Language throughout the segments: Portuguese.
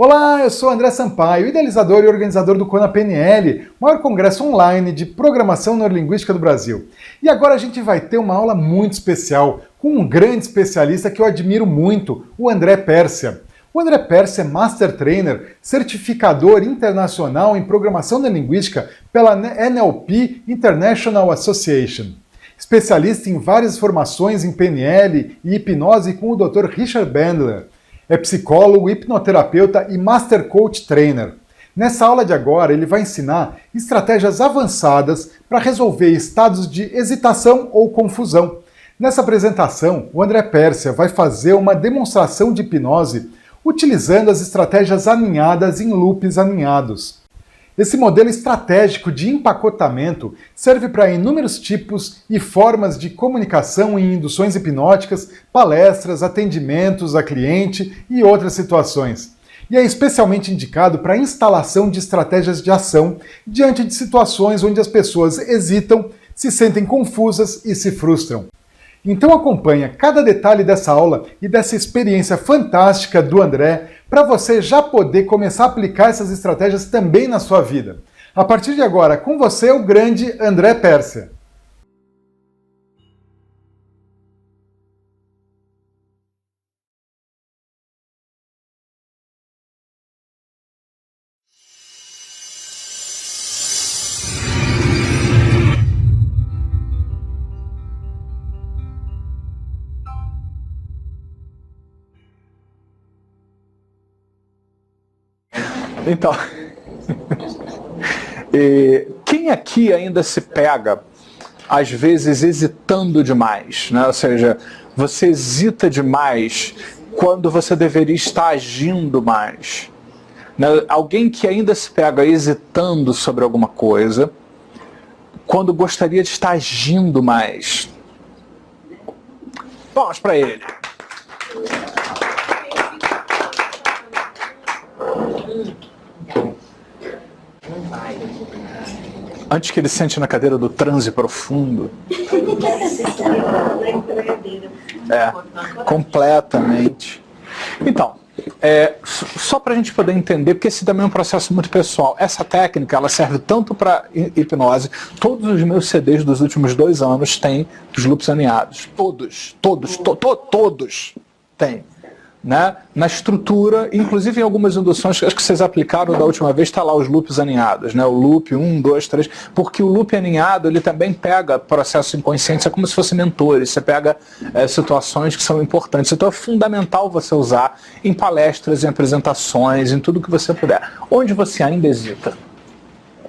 Olá, eu sou André Sampaio, idealizador e organizador do Kona PNL, maior congresso online de programação neurolinguística do Brasil. E agora a gente vai ter uma aula muito especial com um grande especialista que eu admiro muito, o André Pérsia. O André Pérsia é Master Trainer, certificador internacional em programação neurolinguística pela NLP International Association. Especialista em várias formações em PNL e hipnose com o Dr. Richard Bandler. É psicólogo, hipnoterapeuta e Master Coach Trainer. Nessa aula de agora, ele vai ensinar estratégias avançadas para resolver estados de hesitação ou confusão. Nessa apresentação, o André Pérsia vai fazer uma demonstração de hipnose utilizando as estratégias aninhadas em loops aninhados. Esse modelo estratégico de empacotamento serve para inúmeros tipos e formas de comunicação em induções hipnóticas, palestras, atendimentos a cliente e outras situações. E é especialmente indicado para a instalação de estratégias de ação diante de situações onde as pessoas hesitam, se sentem confusas e se frustram. Então acompanha cada detalhe dessa aula e dessa experiência fantástica do André para você já poder começar a aplicar essas estratégias também na sua vida. A partir de agora, com você, o grande André Pérsia. Então, quem aqui ainda se pega, às vezes, hesitando demais, né? Ou seja, você hesita demais quando você deveria estar agindo mais. Né? Alguém que ainda se pega hesitando sobre alguma coisa, quando gostaria de estar agindo mais. Vamos para ele. Antes que ele sente na cadeira do transe profundo. Completamente. Então, só para a gente poder entender, porque esse também é um processo muito pessoal. Essa técnica, ela serve tanto para hipnose. Todos os meus CDs dos últimos 2 anos têm os loops alinhados. Todos têm. Né? Na estrutura, inclusive em algumas induções, acho que vocês aplicaram da última vez, está lá os loops aninhados, né? O loop 1, 2, 3, porque o loop aninhado, ele também pega processos inconscientes, é como se fossem mentores, você pega situações que são importantes, então é fundamental você usar em palestras, em apresentações, em tudo que você puder. Onde você ainda hesita?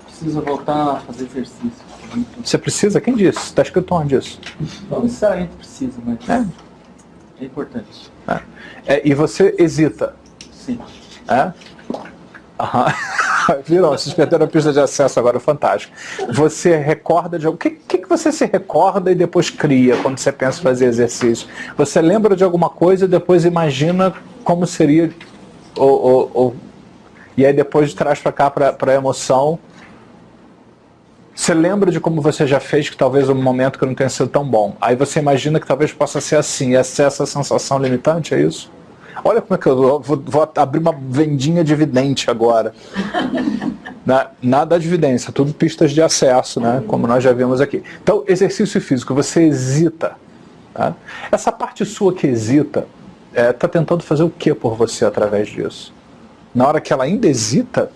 Precisa voltar a fazer exercício. Você precisa? Quem disse? Está escrito onde isso? Não necessariamente precisa, mas é importante. E você hesita? Sim. Viram? Esses perderam a pista de acesso agora, fantástico. Você recorda de algo? O que você se recorda e depois cria quando você pensa em fazer exercício? Você lembra de alguma coisa e depois imagina como seria, e aí depois traz para cá para a emoção. Você lembra de como você já fez, que talvez um momento que não tenha sido tão bom. Aí você imagina que talvez possa ser assim, essa sensação limitante, é isso? Olha como é que eu vou abrir uma vendinha de vidente agora. Nada de evidência, tudo pistas de acesso, né? Como nós já vimos aqui. Então, exercício físico, você hesita. Tá? Essa parte sua que hesita, está tentando fazer o que por você através disso? Na hora que ela ainda hesita,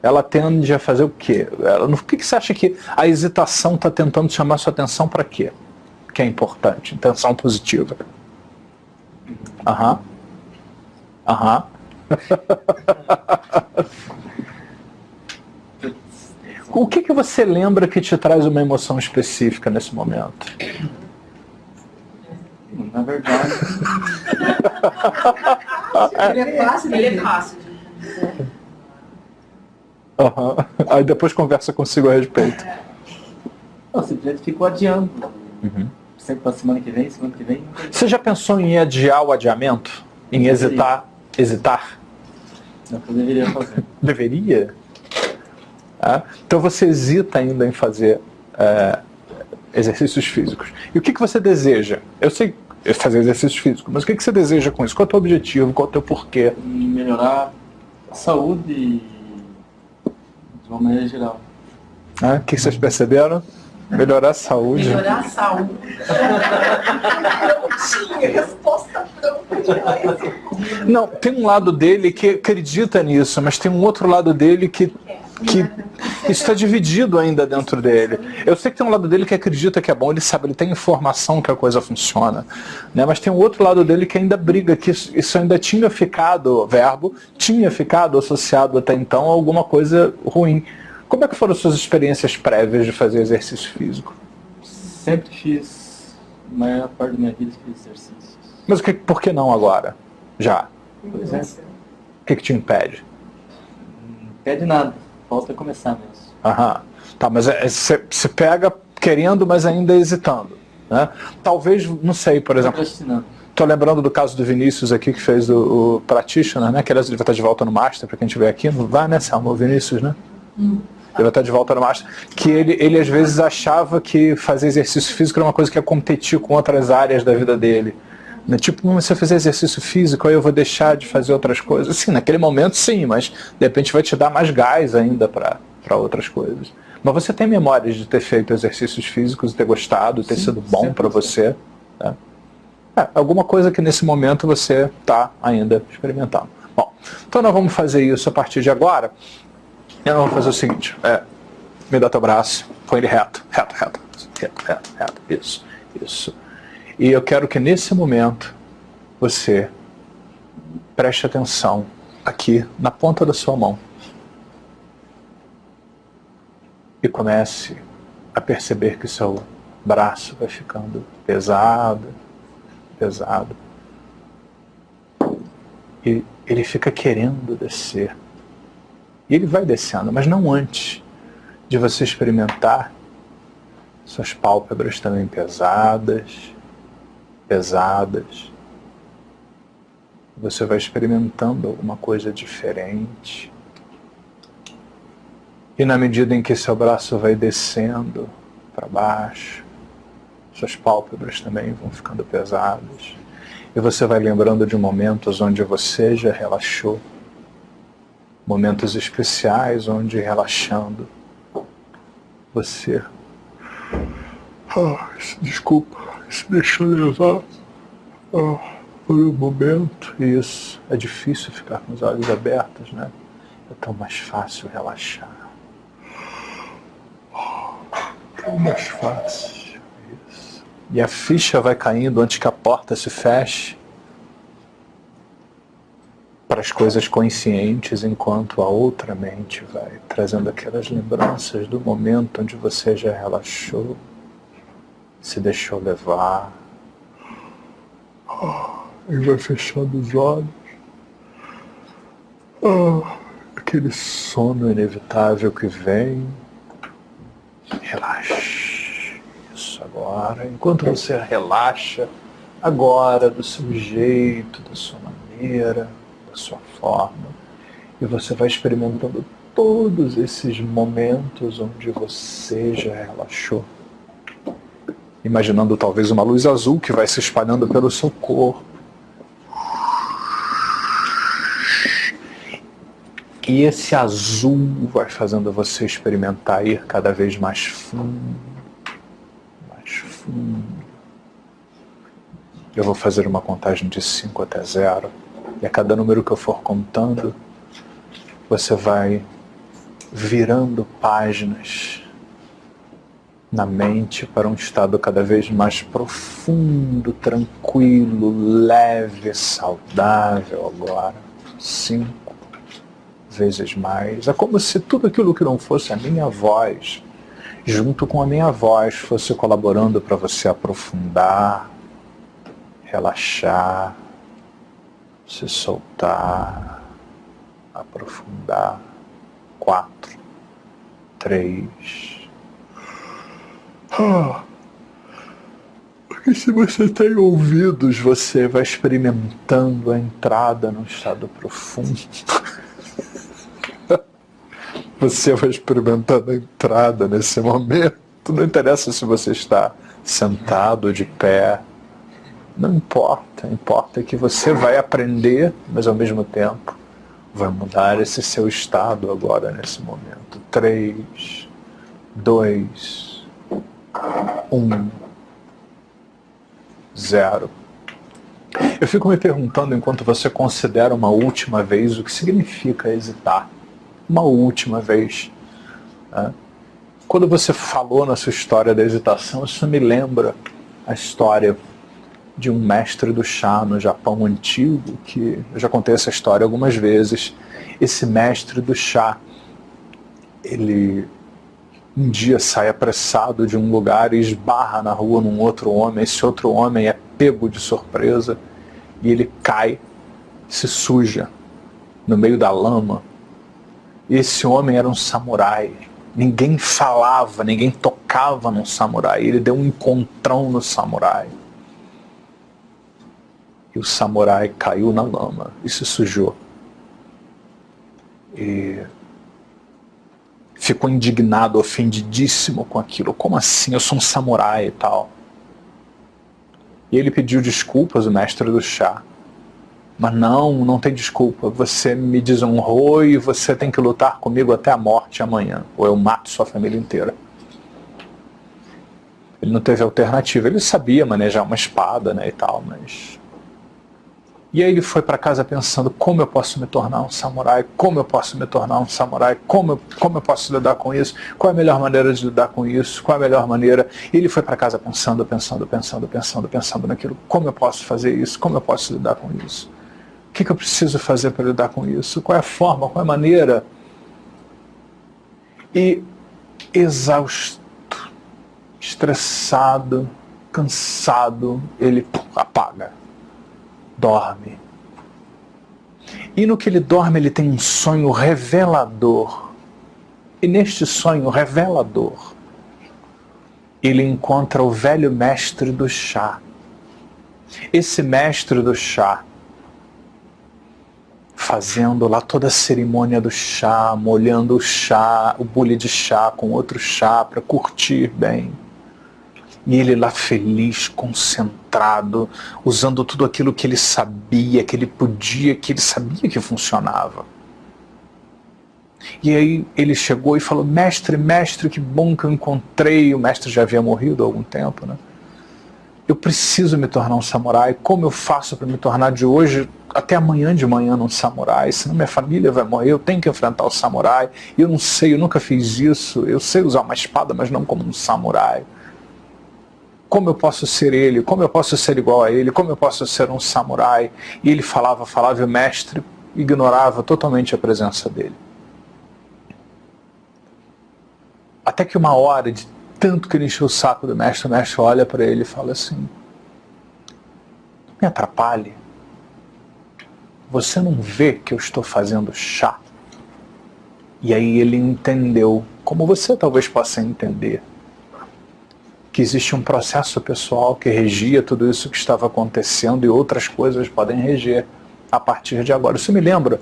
ela tende a fazer o quê? O que você acha que a hesitação está tentando chamar sua atenção para quê? Que é importante, intenção positiva. O que você lembra que te traz uma emoção específica nesse momento? Na verdade... Ele é fácil. Aí depois conversa consigo a respeito. Não, simplesmente ficou adiando. Sempre para semana que vem. Você já pensou em adiar o adiamento? Em hesitar? Eu deveria fazer. Deveria? Então você hesita ainda em fazer exercícios físicos. E o que você deseja? Eu sei fazer exercícios físicos, mas o que você deseja com isso? Qual é o teu objetivo? Qual é o teu porquê? Melhorar Saúde de uma maneira geral. O que vocês perceberam? Melhorar a saúde. Melhorar a saúde. Não tinha resposta tão. Não, tem um lado dele que acredita nisso, mas tem um outro lado dele que isso está dividido ainda dentro dele. Eu sei que tem um lado dele que acredita que é bom, ele sabe, ele tem informação que a coisa funciona, né? Mas tem um outro lado dele que ainda briga, que isso ainda tinha ficado, tinha ficado associado até então a alguma coisa ruim. Como é que foram suas experiências prévias de fazer exercício físico? Sempre fiz, a maior parte da minha vida fiz exercícios. Mas por que não agora? Já. Pois é. O que te impede? Não pede nada, falta começar mesmo. Aham. Tá, mas você pega querendo, mas ainda hesitando, né? Talvez, não sei, por exemplo... Estou lembrando do caso do Vinícius aqui, que fez o Practitioner, né? Que aliás ele vai estar de volta no Master, para quem estiver aqui. Não vai, né, Selma? O Vinícius, né? Ele vai estar de volta no Master. Que ele às vezes achava que fazer exercício físico era uma coisa que ia competir com outras áreas da vida dele. Né? Tipo, se eu fizer exercício físico, aí eu vou deixar de fazer outras coisas. Sim, naquele momento sim, mas de repente vai te dar mais gás ainda para outras coisas. Mas você tem memórias de ter feito exercícios físicos e ter gostado, ter sido bom para você? Né? Alguma coisa que nesse momento você está ainda experimentando. Bom, então nós vamos fazer isso a partir de agora. Eu vou fazer o seguinte, me dá teu braço, põe ele reto, isso. E eu quero que nesse momento você preste atenção aqui na ponta da sua mão e comece a perceber que seu braço vai ficando pesado. E ele fica querendo descer. E ele vai descendo, mas não antes de você experimentar suas pálpebras também pesadas. Você vai experimentando alguma coisa diferente. E na medida em que seu braço vai descendo para baixo, suas pálpebras também vão ficando pesadas. E você vai lembrando de momentos onde você já relaxou. Momentos especiais onde, relaxando, você... desculpa, se deixou levar por um momento. Isso, é difícil ficar com os olhos abertos, né? É tão mais fácil relaxar. Tão mais fácil. Isso. E a ficha vai caindo antes que a porta se feche para as coisas conscientes, enquanto a outra mente vai trazendo aquelas lembranças do momento onde você já relaxou, se deixou levar, e vai fechando os olhos, aquele sono inevitável que vem. Relaxe. Isso agora, enquanto você relaxa, agora do seu jeito, da sua maneira, da sua forma, e você vai experimentando todos esses momentos onde você já relaxou, imaginando talvez uma luz azul que vai se espalhando pelo seu corpo, e esse azul vai fazendo você experimentar ir cada vez mais fundo. Eu vou fazer uma contagem de 5 até 0. E a cada número que eu for contando, você vai virando páginas na mente para um estado cada vez mais profundo, tranquilo, leve, saudável agora. 5 vezes mais. É como se tudo aquilo que não fosse a minha voz, junto com a minha voz, fosse colaborando para você aprofundar, relaxar, se soltar, aprofundar. 4, 3. Porque se você tem ouvidos, você vai experimentando a entrada num estado profundo. Você vai experimentando a entrada nesse momento. Não interessa se você está sentado ou de pé. Não importa. Importa que você vai aprender, mas ao mesmo tempo vai mudar esse seu estado agora, nesse momento. 3, 2, 1, 0. Eu fico me perguntando, enquanto você considera uma última vez, o que significa hesitar. Uma última vez. Né? Quando você falou na sua história da hesitação, isso me lembra a história de um mestre do chá no Japão antigo, que eu já contei essa história algumas vezes. Esse mestre do chá, ele um dia sai apressado de um lugar e esbarra na rua num outro homem. Esse outro homem é pego de surpresa e ele cai, se suja no meio da lama. E esse homem era um samurai. Ninguém falava, ninguém tocava num samurai. Ele deu um encontrão no samurai. E o samurai caiu na lama e se sujou. E ficou indignado, ofendidíssimo com aquilo. Como assim? Eu sou um samurai e tal. E ele pediu desculpas, o mestre do chá. Mas não tem desculpa. Você me desonrou e você tem que lutar comigo até a morte amanhã. Ou eu mato sua família inteira. Ele não teve alternativa. Ele sabia manejar uma espada, né, e tal, mas... E aí ele foi para casa pensando, como eu posso me tornar um samurai? Como eu posso me tornar um samurai? Como eu posso lidar com isso? Qual é a melhor maneira de lidar com isso? Qual é a melhor maneira? E ele foi para casa pensando naquilo. Como eu posso fazer isso? Como eu posso lidar com isso? O que eu preciso fazer para lidar com isso? Qual é a forma? Qual é a maneira? E exausto, estressado, cansado, ele apaga. Dorme. E no que ele dorme, ele tem um sonho revelador. E neste sonho revelador, ele encontra o velho mestre do chá. Esse mestre do chá, fazendo lá toda a cerimônia do chá, molhando o chá, o bule de chá com outro chá para curtir bem. E ele lá feliz, concentrado, usando tudo aquilo que ele sabia, que ele podia, que ele sabia que funcionava. E aí ele chegou e falou, mestre, que bom que eu encontrei. O mestre já havia morrido há algum tempo, né? Eu preciso me tornar um samurai. Como eu faço para me tornar de hoje até amanhã de manhã um samurai? Senão minha família vai morrer, eu tenho que enfrentar o samurai. E eu não sei, eu nunca fiz isso. Eu sei usar uma espada, mas não como um samurai. Como eu posso ser ele? Como eu posso ser igual a ele? Como eu posso ser um samurai? E ele falava, e o mestre ignorava totalmente a presença dele. Até que uma hora, de tanto que ele encheu o saco do mestre, o mestre olha para ele e fala assim, não me atrapalhe. Você não vê que eu estou fazendo chá? E aí ele entendeu, como você talvez possa entender, que existe um processo pessoal que regia tudo isso que estava acontecendo e outras coisas podem reger a partir de agora. Isso me lembra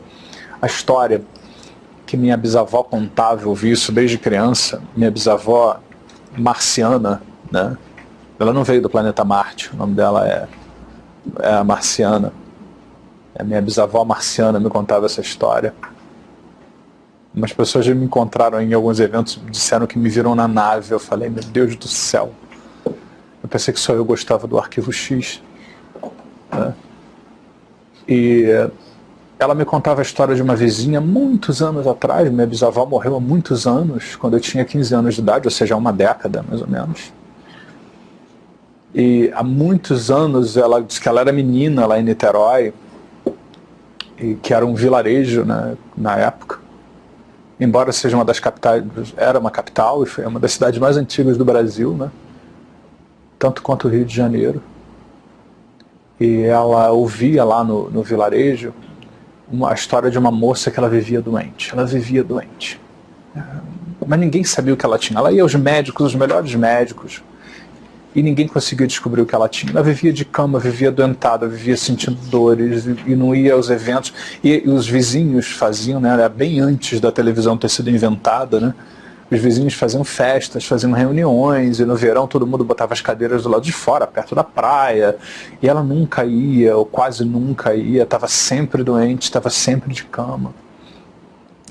a história que minha bisavó contava, eu ouvi isso desde criança, minha bisavó marciana, né? Ela não veio do planeta Marte, o nome dela é a Marciana. A minha bisavó marciana me contava essa história. Umas pessoas já me encontraram em alguns eventos, disseram que me viram na nave. Eu falei, meu Deus do céu. Eu pensei que só eu gostava do Arquivo X. Né? E ela me contava a história de uma vizinha muitos anos atrás. Minha bisavó morreu há muitos anos, quando eu tinha 15 anos de idade, ou seja, há uma década, mais ou menos. E há muitos anos, ela disse que ela era menina lá em Niterói, e que era um vilarejo, né, na época. Embora seja uma das capitais, era uma capital e foi uma das cidades mais antigas do Brasil, né? Tanto quanto o Rio de Janeiro. E ela ouvia lá no vilarejo a história de uma moça que ela vivia doente. Ela vivia doente. Mas ninguém sabia o que ela tinha. Ela ia aos médicos, os melhores médicos, e ninguém conseguia descobrir o que ela tinha. Ela vivia de cama, vivia doentada, vivia sentindo dores e não ia aos eventos. E os vizinhos faziam, né, era bem antes da televisão ter sido inventada, né? Os vizinhos faziam festas, faziam reuniões, e no verão todo mundo botava as cadeiras do lado de fora, perto da praia, e ela nunca ia, ou quase nunca ia, estava sempre doente, estava sempre de cama.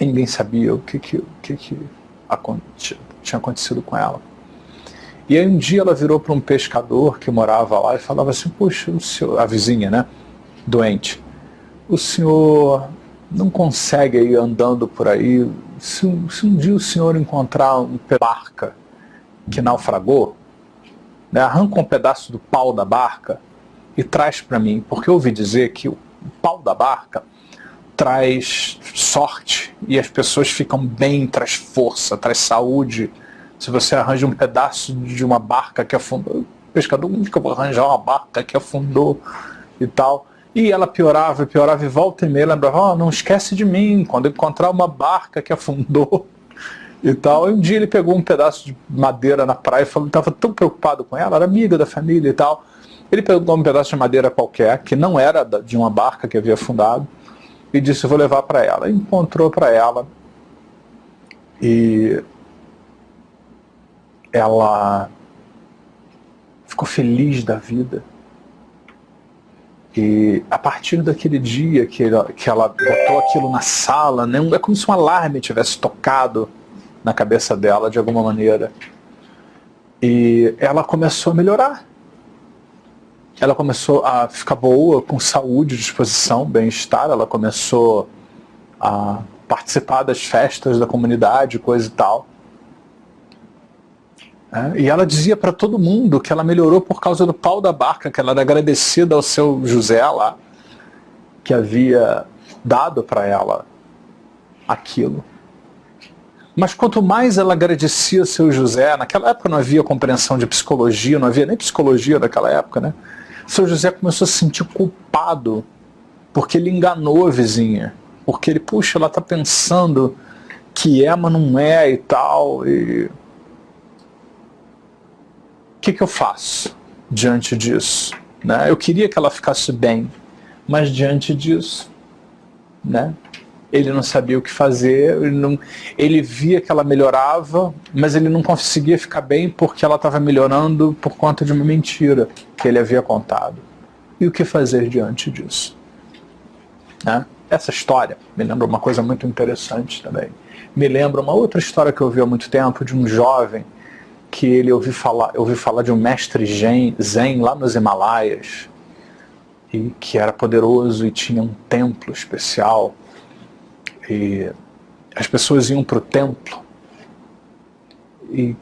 E ninguém sabia o que tinha acontecido com ela. E aí um dia ela virou para um pescador que morava lá e falava assim: puxa, o senhor, a vizinha, né, doente, o senhor não consegue ir andando por aí? Se um dia o senhor encontrar uma barca que naufragou, né, arranca um pedaço do pau da barca e traz para mim, porque eu ouvi dizer que o pau da barca traz sorte e as pessoas ficam bem, traz força, traz saúde. Se você arranja um pedaço de uma barca que afundou, o pescador, onde que eu vou arranjar uma barca que afundou e tal? E ela piorava, e volta e meia lembrava: não esquece de mim, quando encontrar uma barca que afundou e tal. E um dia ele pegou um pedaço de madeira na praia e falou, estava tão preocupado com ela, era amiga da família e tal. Ele pegou um pedaço de madeira qualquer, que não era de uma barca que havia afundado, e disse: vou levar para ela. Encontrou para ela, e ela ficou feliz da vida. E a partir daquele dia que ela botou aquilo na sala, né, é como se um alarme tivesse tocado na cabeça dela de alguma maneira. E ela começou a melhorar. Ela começou a ficar boa, com saúde, disposição, bem-estar. Ela começou a participar das festas da comunidade, coisa e tal. E ela dizia para todo mundo que ela melhorou por causa do pau da barca, que ela era agradecida ao seu José lá, que havia dado para ela aquilo. Mas quanto mais ela agradecia ao seu José, naquela época não havia compreensão de psicologia, não havia nem psicologia naquela época, né? Seu José começou a se sentir culpado, porque ele enganou a vizinha, porque ele, puxa, ela está pensando que é, mas não é e tal, e... O que eu faço diante disso? Né? Eu queria que ela ficasse bem, mas diante disso, né? Ele não sabia o que fazer, ele via que ela melhorava, mas ele não conseguia ficar bem porque ela estava melhorando por conta de uma mentira que ele havia contado. E o que fazer diante disso? Né? Essa história me lembra uma coisa muito interessante também. Me lembra uma outra história que eu ouvi há muito tempo, de um jovem que ele ouviu falar de um mestre Zen lá nos Himalaias, e que era poderoso e tinha um templo especial, e as pessoas iam para o templo, e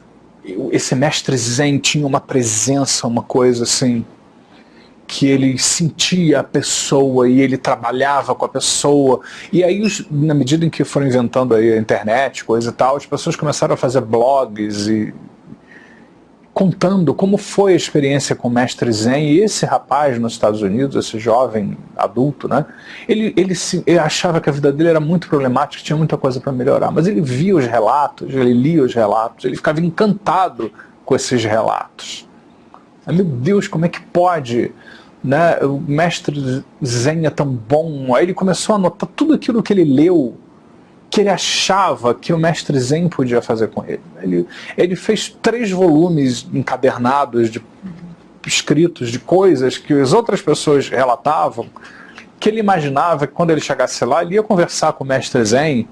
esse mestre Zen tinha uma presença, uma coisa assim, que ele sentia a pessoa e ele trabalhava com a pessoa. E aí, na medida em que foram inventando aí a internet, coisa e tal, as pessoas começaram a fazer blogs e contando como foi a experiência com o mestre Zen. E esse rapaz nos Estados Unidos, esse jovem adulto, né, ele achava que a vida dele era muito problemática, tinha muita coisa para melhorar, mas ele via os relatos, ele lia os relatos, ele ficava encantado com esses relatos. Meu Deus, como é que pode, né, o mestre Zen é tão bom? Aí ele começou a anotar tudo aquilo que ele leu, que ele achava que o mestre Zen podia fazer com ele. Ele fez 3 volumes encadernados, escritos de coisas que as outras pessoas relatavam, que ele imaginava que quando ele chegasse lá, ele ia conversar com o mestre Zen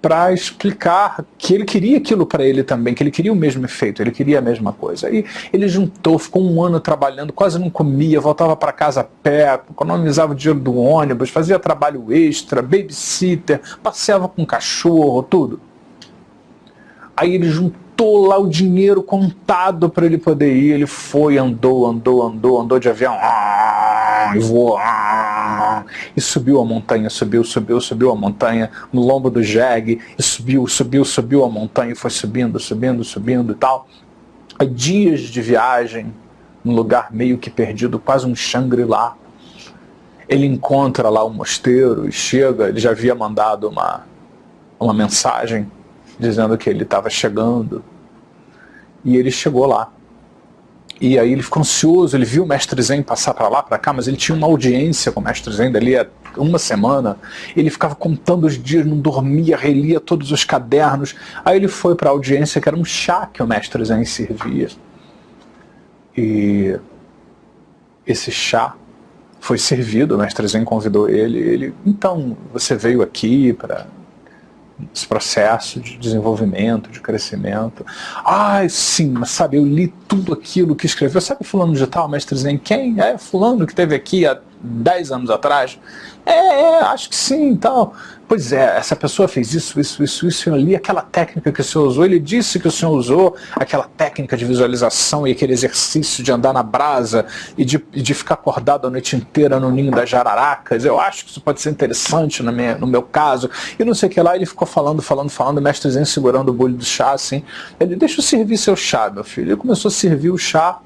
para explicar que ele queria aquilo para ele também, que ele queria o mesmo efeito, ele queria a mesma coisa. Aí ele juntou, ficou 1 ano trabalhando, quase não comia, voltava para casa a pé, economizava o dinheiro do ônibus, fazia trabalho extra, babysitter, passeava com cachorro, tudo. Aí ele juntou lá o dinheiro contado para ele poder ir, ele foi, andou de avião, e voou, e subiu a montanha, subiu a montanha, no lombo do jegue, e subiu a montanha, e foi subindo e tal. Aí, dias de viagem, num lugar meio que perdido, quase um Shangri-La, ele encontra lá o mosteiro e chega, ele já havia mandado uma mensagem dizendo que ele estava chegando, e ele chegou lá. E aí ele ficou ansioso, ele viu o mestre Zen passar para lá, para cá, mas ele tinha uma audiência com o mestre Zen dali a uma semana, ele ficava contando os dias, não dormia, relia todos os cadernos. Aí ele foi para a audiência, que era um chá que o mestre Zen servia. E esse chá foi servido, o mestre Zen convidou ele, então, você veio aqui para esse processo de desenvolvimento, de crescimento. Sim, mas sabe, eu li tudo aquilo que escreveu. Sabe fulano de tal, mestre Zen? Quem? É fulano que esteve aqui há 10 anos atrás? Acho que sim, tal. Pois é, essa pessoa fez isso, eu li aquela técnica que o senhor usou, ele disse que o senhor usou aquela técnica de visualização e aquele exercício de andar na brasa e de ficar acordado a noite inteira no ninho das jararacas. Eu acho que isso pode ser interessante no meu caso. E não sei o que lá, ele ficou falando, o mestre Zen segurando o bolho do chá, assim. Ele, deixa eu servir seu chá, meu filho. Ele começou a servir o chá.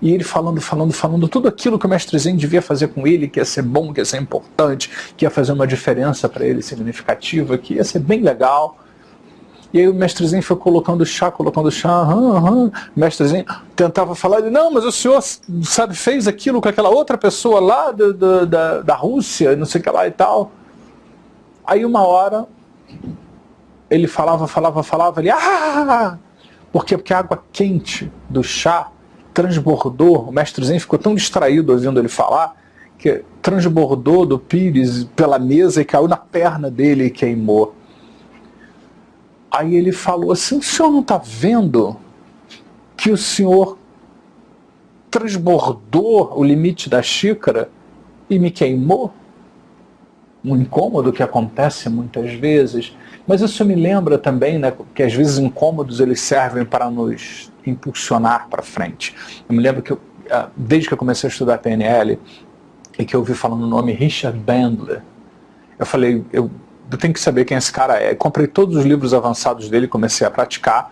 E ele falando tudo aquilo que o mestre Zen devia fazer com ele, que ia ser bom, que ia ser importante, que ia fazer uma diferença para ele significativa, que ia ser bem legal. E aí o mestre Zen foi colocando chá, o mestre Zen tentava falar, ele, não, mas o senhor, sabe, fez aquilo com aquela outra pessoa lá da Rússia, não sei o que lá e tal. Aí uma hora, ele falava, ele, por quê? Porque a água quente do chá transbordou, o mestre Zen ficou tão distraído ouvindo ele falar, que transbordou do pires pela mesa e caiu na perna dele e queimou. Aí ele falou assim, o senhor não está vendo que o senhor transbordou o limite da xícara e me queimou? Um incômodo que acontece muitas vezes, mas isso me lembra também, né, que às vezes incômodos eles servem para nos impulsionar para frente. Eu me lembro que desde que eu comecei a estudar PNL e que eu ouvi falando o nome Richard Bandler, eu falei, eu tenho que saber quem esse cara é. Eu comprei todos os livros avançados dele, comecei a praticar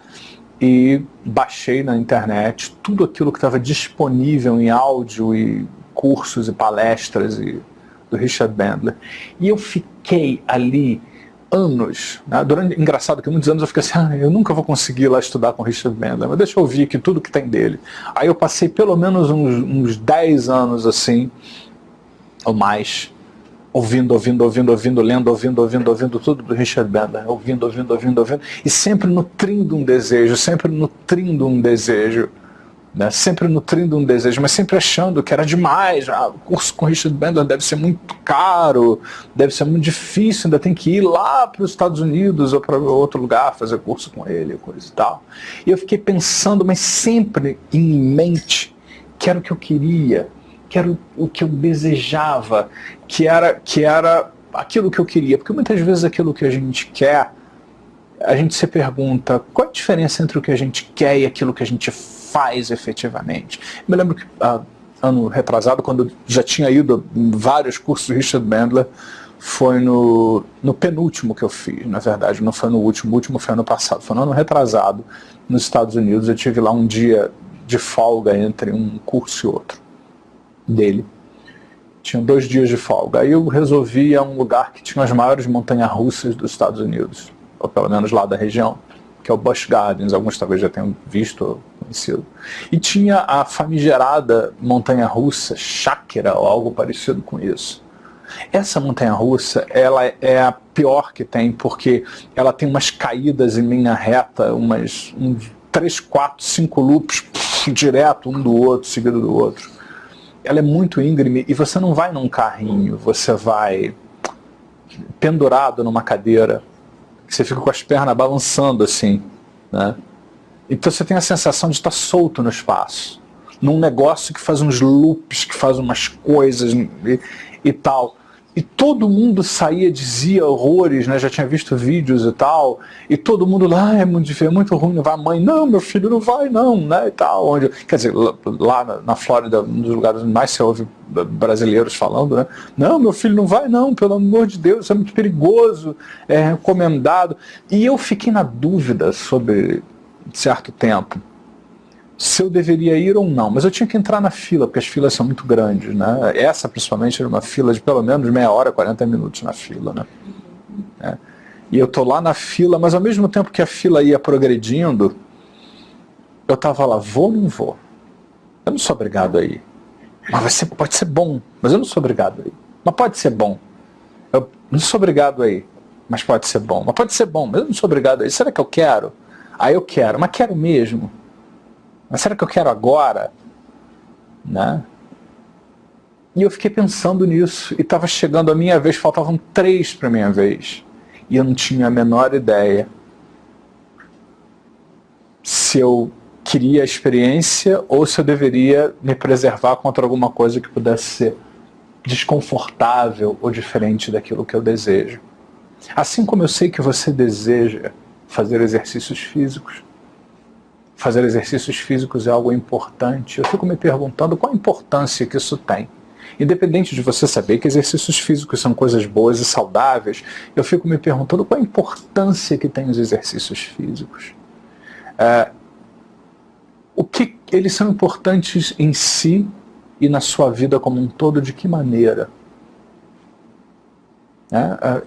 e baixei na internet tudo aquilo que estava disponível em áudio e cursos e palestras do Richard Bandler. E eu fiquei ali anos, né? Engraçado que muitos anos eu fiquei assim, eu nunca vou conseguir ir lá estudar com o Richard Bandler, mas deixa eu ouvir aqui tudo que tem dele. Aí eu passei pelo menos uns 10 anos assim, ou mais, ouvindo, lendo, ouvindo tudo do Richard Bandler, ouvindo, e sempre nutrindo um desejo, né? Sempre nutrindo um desejo, mas sempre achando que era demais. O curso com Richard Bandler deve ser muito caro, deve ser muito difícil, ainda tem que ir lá para os Estados Unidos ou para outro lugar fazer curso com ele, coisa e tal. E eu fiquei pensando, mas sempre em mente, que era o que eu queria, que era o que eu desejava, que era aquilo que eu queria, porque muitas vezes aquilo que a gente quer, a gente se pergunta, qual a diferença entre o que a gente quer e aquilo que a gente faz efetivamente? Eu me lembro que ano retrasado, quando eu já tinha ido em vários cursos do Richard Bandler, foi no penúltimo que eu fiz, na verdade, não foi no último, o último foi ano passado, foi no ano retrasado, nos Estados Unidos. Eu tive lá um dia de folga entre um curso e outro dele. Tinha 2 dias de folga. Aí eu resolvi ir a um lugar que tinha as maiores montanhas-russas dos Estados Unidos, ou pelo menos lá da região, que é o Busch Gardens, alguns talvez já tenham visto ou conhecido. E tinha a famigerada montanha-russa Shakira, ou algo parecido com isso. Essa montanha-russa, ela é a pior que tem, porque ela tem umas caídas em linha reta, uns 3, 4, 5 loops direto, um do outro, seguido do outro. Ela é muito íngreme e você não vai num carrinho, você vai pendurado numa cadeira, que você fica com as pernas balançando assim, né? Então você tem a sensação de estar solto no espaço, num negócio que faz uns loops, que faz umas coisas e tal. E todo mundo saía, dizia horrores, né? Já tinha visto vídeos e tal, e todo mundo lá, é muito ruim, não vai. A mãe, não, meu filho, não vai não, né? E tal. Quer dizer, lá na Flórida, um dos lugares onde mais se ouve brasileiros falando, né? Não, meu filho, não vai não, pelo amor de Deus, isso é muito perigoso, é recomendado. E eu fiquei na dúvida sobre certo tempo se eu deveria ir ou não, mas eu tinha que entrar na fila, porque as filas são muito grandes, né? Essa principalmente era uma fila de pelo menos meia hora, 40 minutos na fila, né? E eu tô lá na fila, mas ao mesmo tempo que a fila ia progredindo, eu tava lá, vou ou não vou? Eu não sou obrigado a ir. Mas pode ser bom, mas eu não sou obrigado a ir. Mas pode ser bom. não sou obrigado aí, mas pode ser bom. Mas pode ser bom, mas eu não sou obrigado aí. Será que eu quero? Aí eu quero, mas quero mesmo. Mas será que eu quero agora? Né? E eu fiquei pensando nisso, e estava chegando a minha vez, faltavam 3 para a minha vez. E eu não tinha a menor ideia se eu queria a experiência ou se eu deveria me preservar contra alguma coisa que pudesse ser desconfortável ou diferente daquilo que eu desejo. Assim como eu sei que você deseja fazer exercícios físicos, fazer exercícios físicos é algo importante, eu fico me perguntando qual a importância que isso tem. Independente de você saber que exercícios físicos são coisas boas e saudáveis, eu fico me perguntando qual a importância que tem os exercícios físicos. O que eles são importantes em si e na sua vida como um todo, de que maneira?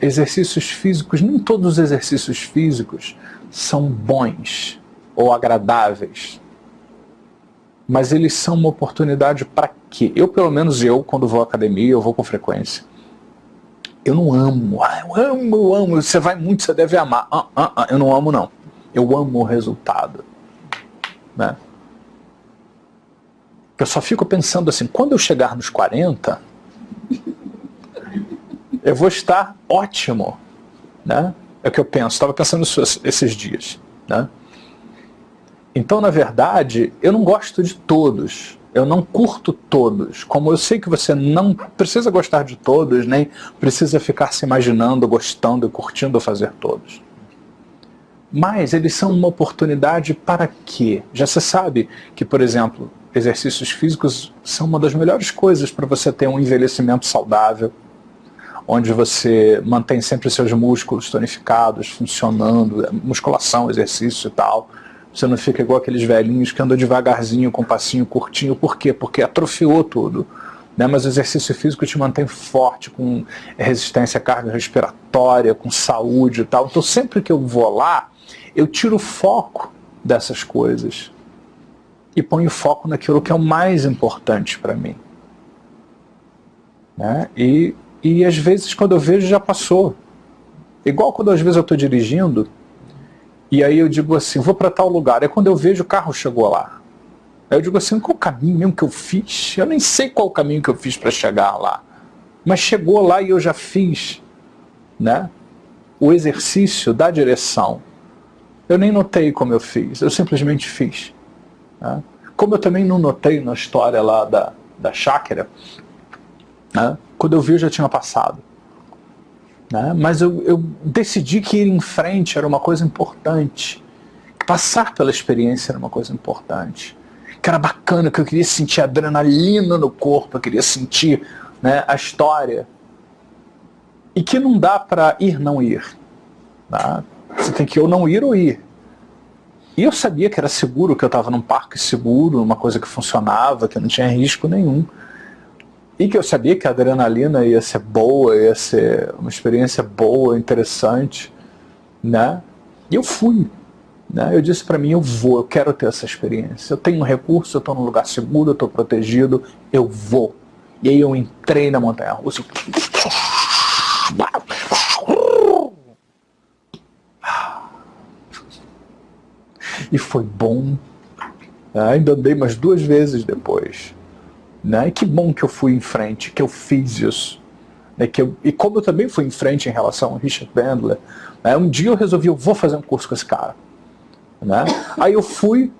Exercícios físicos, nem todos os exercícios físicos são bons ou agradáveis, mas eles são uma oportunidade para quê? Pelo menos quando vou à academia, eu vou com frequência. Eu não amo, eu amo, você vai muito, você deve amar. Eu não amo não, eu amo o resultado. Né? Eu só fico pensando assim, quando eu chegar nos 40, eu vou estar ótimo. Né? É o que eu penso, estava pensando esses dias. Né? Então, na verdade, eu não gosto de todos, eu não curto todos. Como eu sei que você não precisa gostar de todos, nem precisa ficar se imaginando, gostando e curtindo fazer todos. Mas eles são uma oportunidade para quê? Já se sabe que, por exemplo, exercícios físicos são uma das melhores coisas para você ter um envelhecimento saudável, onde você mantém sempre seus músculos tonificados, funcionando, musculação, exercício e tal. Você não fica igual aqueles velhinhos que andam devagarzinho, com um passinho curtinho. Por quê? Porque atrofiou tudo. Né? Mas o exercício físico te mantém forte, com resistência cardiorrespiratória, com saúde e tal. Então sempre que eu vou lá, eu tiro o foco dessas coisas e ponho foco naquilo que é o mais importante para mim. Né? E às vezes quando eu vejo já passou. Igual quando às vezes eu estou dirigindo, e aí eu digo assim, vou para tal lugar. Aí quando eu vejo o carro chegou lá. Aí eu digo assim, qual o caminho mesmo que eu fiz? Eu nem sei qual o caminho que eu fiz para chegar lá. Mas chegou lá e eu já fiz, né, o exercício da direção. Eu nem notei como eu fiz, eu simplesmente fiz. Né? Como eu também não notei na história lá da chácara, né, quando eu vi eu já tinha passado. Né? Mas eu decidi que ir em frente era uma coisa importante. Passar pela experiência era uma coisa importante. Que era bacana, que eu queria sentir adrenalina no corpo, eu queria sentir, né, a história. E que não dá para ir, não ir. Tá? Você tem que ou não ir ou ir. E eu sabia que era seguro, que eu estava num parque seguro, uma coisa que funcionava, que não tinha risco nenhum. E que eu sabia que a adrenalina ia ser boa, ia ser uma experiência boa, interessante, né? E eu fui, né? Eu disse para mim, eu quero ter essa experiência. Eu tenho um recurso, eu estou num lugar seguro, eu estou protegido, eu vou. E aí eu entrei na montanha-russa. E foi bom. Ainda andei mais 2 vezes depois. Né? E que bom que eu fui em frente, que eu fiz isso. Né? E como eu também fui em frente em relação ao Richard Bandler, né? Um dia eu resolvi, eu vou fazer um curso com esse cara. Né? Aí eu fui,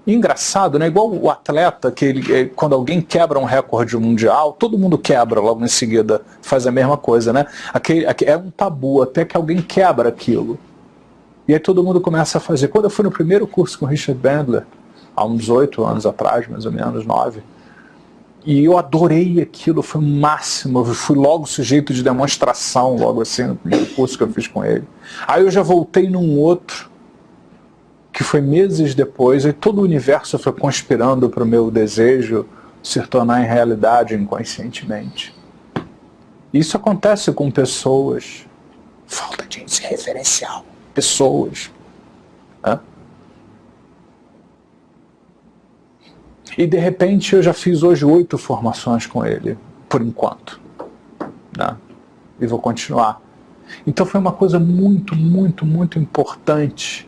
engraçado, né? Igual o atleta, que quando alguém quebra um recorde mundial, todo mundo quebra logo em seguida, faz a mesma coisa. Né? É um tabu, até que alguém quebra aquilo. E aí todo mundo começa a fazer. Quando eu fui no primeiro curso com o Richard Bandler, há uns 8 anos atrás, mais ou menos, 9, e eu adorei aquilo, foi o máximo. Eu fui logo sujeito de demonstração, logo assim, no primeiro curso que eu fiz com ele. Aí eu já voltei num outro, que foi meses depois, e todo o universo foi conspirando para o meu desejo se tornar em realidade inconscientemente. Isso acontece com pessoas. Falta de referencial. Pessoas. Né? E de repente eu já fiz hoje 8 formações com ele, por enquanto. Né? e vou continuar. Então foi uma coisa muito, muito, muito importante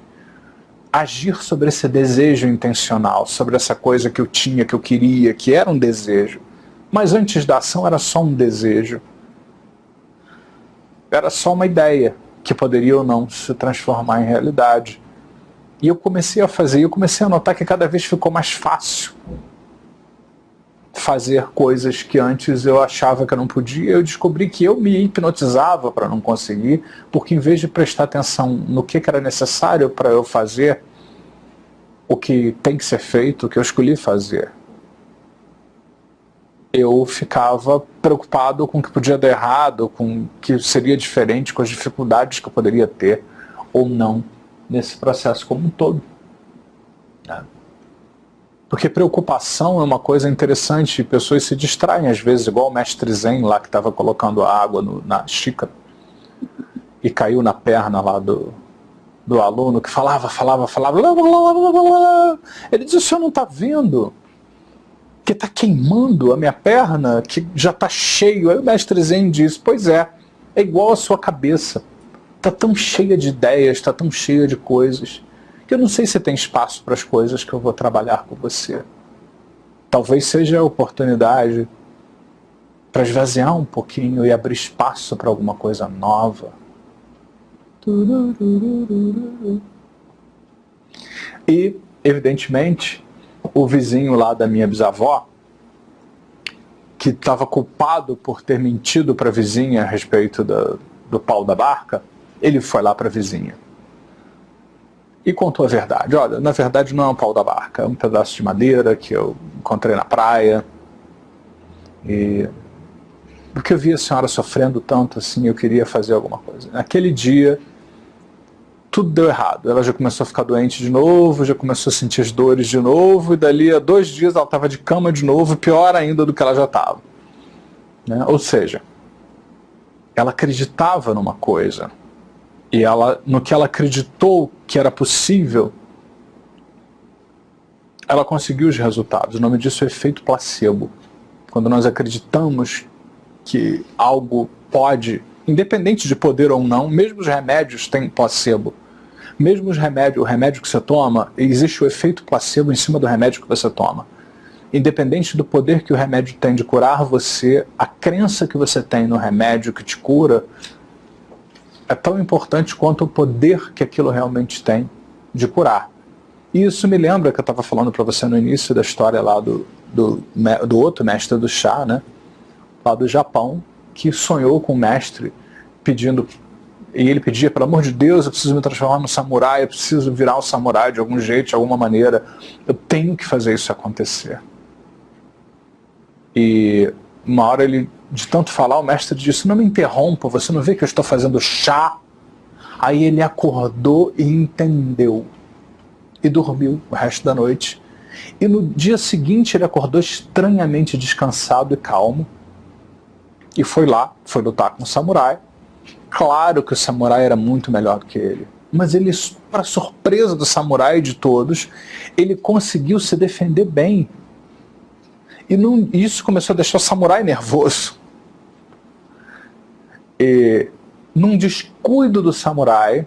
agir sobre esse desejo intencional, sobre essa coisa que eu tinha, que eu queria, que era um desejo. Mas antes da ação era só um desejo. Era só uma ideia que poderia ou não se transformar em realidade. E eu comecei a fazer, e eu comecei a notar que cada vez ficou mais fácil fazer coisas que antes eu achava que eu não podia. Eu descobri que eu me hipnotizava para não conseguir, porque em vez de prestar atenção no que era necessário para eu fazer o que tem que ser feito, o que eu escolhi fazer, eu ficava preocupado com o que podia dar errado, com o que seria diferente, com as dificuldades que eu poderia ter ou não nesse processo como um todo. Porque preocupação é uma coisa interessante, pessoas se distraem às vezes, igual o mestre Zen lá que estava colocando a água na xícara e caiu na perna lá do aluno que falava. Ele disse: o senhor não está vendo que está queimando a minha perna, que já está cheio? Aí o mestre Zen diz: pois é igual a sua cabeça, está tão cheia de ideias, está tão cheia de coisas, que eu não sei se tem espaço para as coisas que eu vou trabalhar com você. Talvez seja a oportunidade para esvaziar um pouquinho e abrir espaço para alguma coisa nova. E, evidentemente, o vizinho lá da minha bisavó, que estava culpado por ter mentido para a vizinha a respeito do pau da barca, ele foi lá para a vizinha e contou a verdade. Olha, na verdade não é um pau da barca, é um pedaço de madeira que eu encontrei na praia. E porque eu vi a senhora sofrendo tanto assim, eu queria fazer alguma coisa. Naquele dia, tudo deu errado. Ela já começou a ficar doente de novo, já começou a sentir as dores de novo, e dali a 2 dias ela estava de cama de novo, pior ainda do que ela já estava. Né? Ou seja, ela acreditava numa coisa, e no que ela acreditou que era possível, ela conseguiu os resultados. O nome disso é efeito placebo. Quando nós acreditamos que algo pode, independente de poder ou não, mesmo os remédios têm placebo. Mesmo o remédio que você toma, existe o efeito placebo em cima do remédio que você toma. Independente do poder que o remédio tem de curar você, a crença que você tem no remédio que te cura é tão importante quanto o poder que aquilo realmente tem de curar. E isso me lembra que eu estava falando para você no início da história lá do outro mestre do chá, né? Lá do Japão, que sonhou com o mestre pedindo, e ele pedia: pelo amor de Deus, eu preciso me transformar no samurai, eu preciso virar um samurai de algum jeito, de alguma maneira, eu tenho que fazer isso acontecer. E uma hora ele, de tanto falar, o mestre disse: não me interrompa, você não vê que eu estou fazendo chá? Aí ele acordou e entendeu, e dormiu o resto da noite. E no dia seguinte ele acordou estranhamente descansado e calmo, e foi lutar com o samurai. Claro que o samurai era muito melhor do que ele, mas ele, para surpresa do samurai e de todos, ele conseguiu se defender bem. E isso começou a deixar o samurai nervoso. E, num descuido do samurai,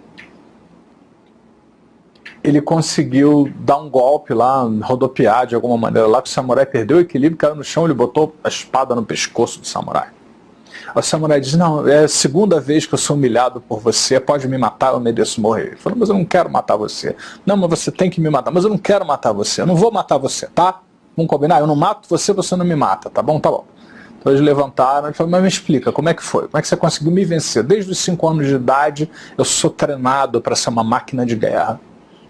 ele conseguiu dar um golpe lá, rodopiar de alguma maneira lá, que o samurai perdeu o equilíbrio, caiu no chão, ele botou a espada no pescoço do samurai. O samurai diz: não, é a segunda vez que eu sou humilhado por você, pode me matar, eu mereço morrer. Ele falou: mas eu não quero matar você. Não, mas você tem que me matar. Mas eu não quero matar você, eu não vou matar você, tá? Vamos combinar? Eu não mato você, você não me mata, tá bom? Tá bom. Então eles levantaram e falaram: mas me explica, como é que foi? Como é que você conseguiu me vencer? Desde os 5 anos de idade, eu sou treinado para ser uma máquina de guerra.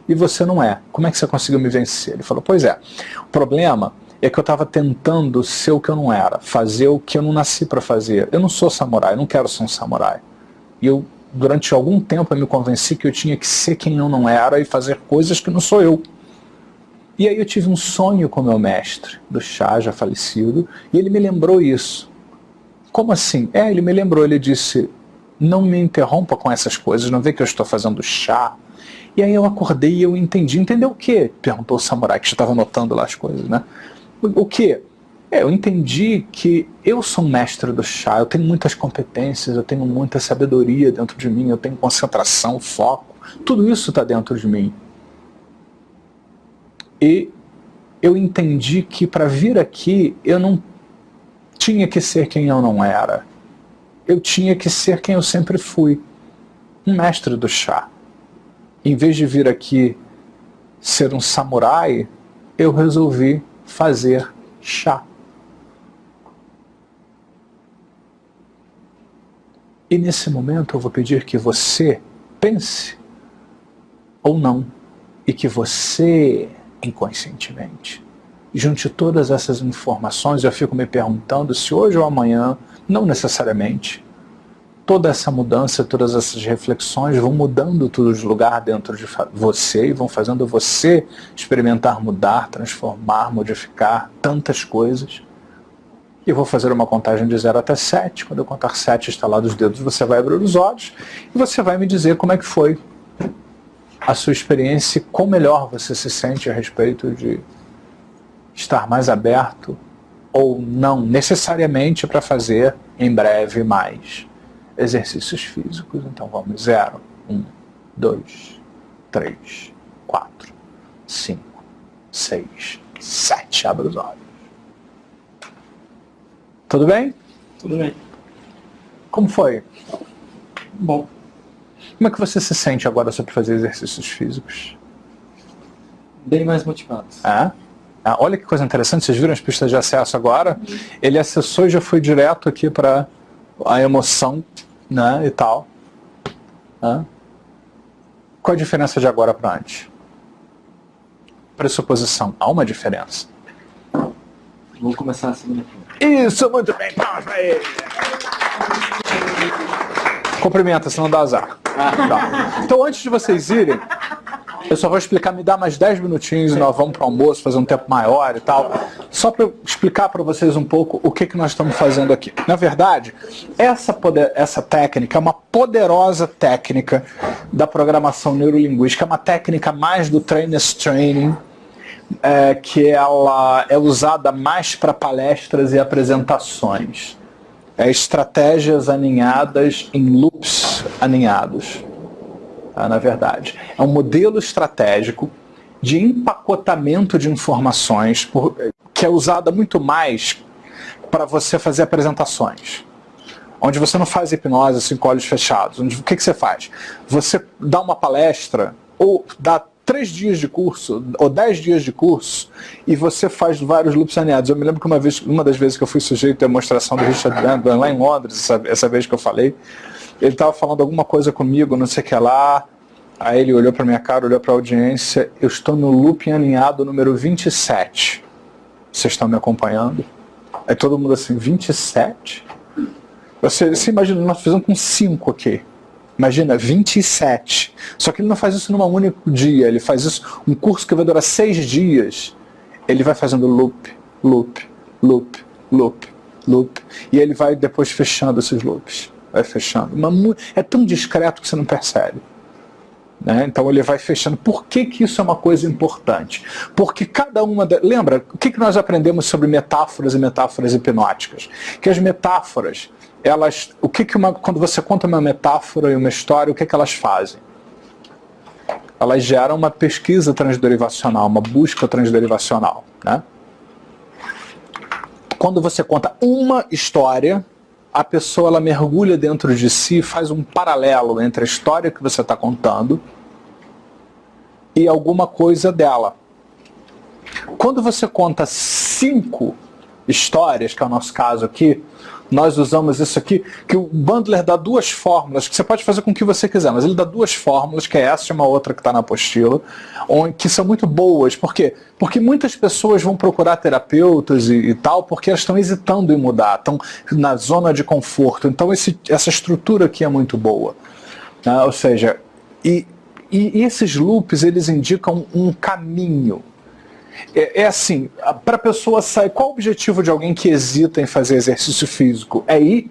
E você não é. Como é que você conseguiu me vencer? Ele falou: pois é, o problema é que eu estava tentando ser o que eu não era, fazer o que eu não nasci para fazer. Eu não sou samurai, eu não quero ser um samurai. E eu, durante algum tempo, eu me convenci que eu tinha que ser quem eu não era e fazer coisas que não sou eu. E aí eu tive um sonho com o meu mestre do chá, já falecido, e ele me lembrou isso. Como assim? Ele me lembrou, ele disse: não me interrompa com essas coisas, não vê que eu estou fazendo chá? E aí eu acordei e eu entendi. Entendeu o quê? Perguntou o samurai, que já estava anotando lá as coisas, né? O quê? Eu entendi que eu sou um mestre do chá, eu tenho muitas competências, eu tenho muita sabedoria dentro de mim, eu tenho concentração, foco, tudo isso está dentro de mim. E eu entendi que para vir aqui eu não tinha que ser quem eu não era. Eu tinha que ser quem eu sempre fui, um mestre do chá. Em vez de vir aqui ser um samurai, eu resolvi fazer chá. E nesse momento eu vou pedir que você pense ou não, e que você, inconscientemente, junte todas essas informações. Eu fico me perguntando se hoje ou amanhã, não necessariamente, toda essa mudança, todas essas reflexões vão mudando tudo de lugar dentro de você e vão fazendo você experimentar mudar, transformar, modificar tantas coisas. E eu vou fazer uma contagem de 0 até 7. Quando eu contar 7, estalar os dedos, você vai abrir os olhos e você vai me dizer como é que foi a sua experiência, quão melhor você se sente a respeito de estar mais aberto ou não necessariamente para fazer em breve mais exercícios físicos. Então vamos, 0, 1, 2, 3, 4, 5, 6, 7. Abra os olhos. Tudo bem? Tudo bem. Como foi? Bom. Como é que você se sente agora sobre fazer exercícios físicos? Bem mais motivado. Olha que coisa interessante, vocês viram as pistas de acesso agora? Ele acessou e já foi direto aqui para a emoção, né, e tal. Qual a diferença de agora para antes? Pressuposição, há uma diferença. Vou começar a segunda aqui. Isso, muito bem, palmas para ele. Cumprimenta, senão dá azar. Tá. Então antes de vocês irem, eu só vou explicar, me dá mais 10 minutinhos e nós vamos para o almoço, fazer um tempo maior e tal. Só para explicar para vocês um pouco o que nós estamos fazendo aqui. Na verdade, essa técnica é uma poderosa técnica da programação neurolinguística, é uma técnica mais do Trainer's Training, que ela é usada mais para palestras e apresentações. Estratégias aninhadas em loops aninhados. Na verdade, é um modelo estratégico de empacotamento de informações que é usada muito mais para você fazer apresentações, onde você não faz hipnose assim com olhos fechados. O que você faz? Você dá uma palestra ou dá 3 dias de curso ou 10 dias de curso e você faz vários loops aninhados. Eu me lembro que uma das vezes que eu fui sujeito à demonstração do Richard Bandler lá em Londres, essa vez que eu falei, ele estava falando alguma coisa comigo, não sei o que lá, aí ele olhou para minha cara, olhou para a audiência, eu estou no loop aninhado número 27. Vocês estão me acompanhando? Aí todo mundo assim, 27? Você imagina, nós fizemos com 5 aqui. Imagina, 27. Só que ele não faz isso num único dia, ele faz isso, um curso que vai durar 6 dias, ele vai fazendo loop, loop, loop, loop, loop, e ele vai depois fechando esses loops. Vai fechando. É tão discreto que você não percebe. Né? Então ele vai fechando. Por que isso é uma coisa importante? Porque cada uma... Lembra, o que nós aprendemos sobre metáforas e metáforas hipnóticas? Que as metáforas, elas... quando você conta uma metáfora e uma história, o que elas fazem? Elas geram uma pesquisa transderivacional, uma busca transderivacional. Né? Quando você conta uma história, a pessoa ela mergulha dentro de si, faz um paralelo entre a história que você está contando e alguma coisa dela. Quando você conta 5 histórias, que é o nosso caso aqui, nós usamos isso aqui, que o Bandler dá 2 fórmulas, que você pode fazer com o que você quiser, mas ele dá 2 fórmulas, que é essa e uma outra que está na apostila, que são muito boas. Por quê? Porque muitas pessoas vão procurar terapeutas e tal, porque elas estão hesitando em mudar, estão na zona de conforto. Então essa estrutura aqui é muito boa. Né? Ou seja, e esses loops, eles indicam um caminho. É assim, para a pessoa sair, qual o objetivo de alguém que hesita em fazer exercício físico? É ir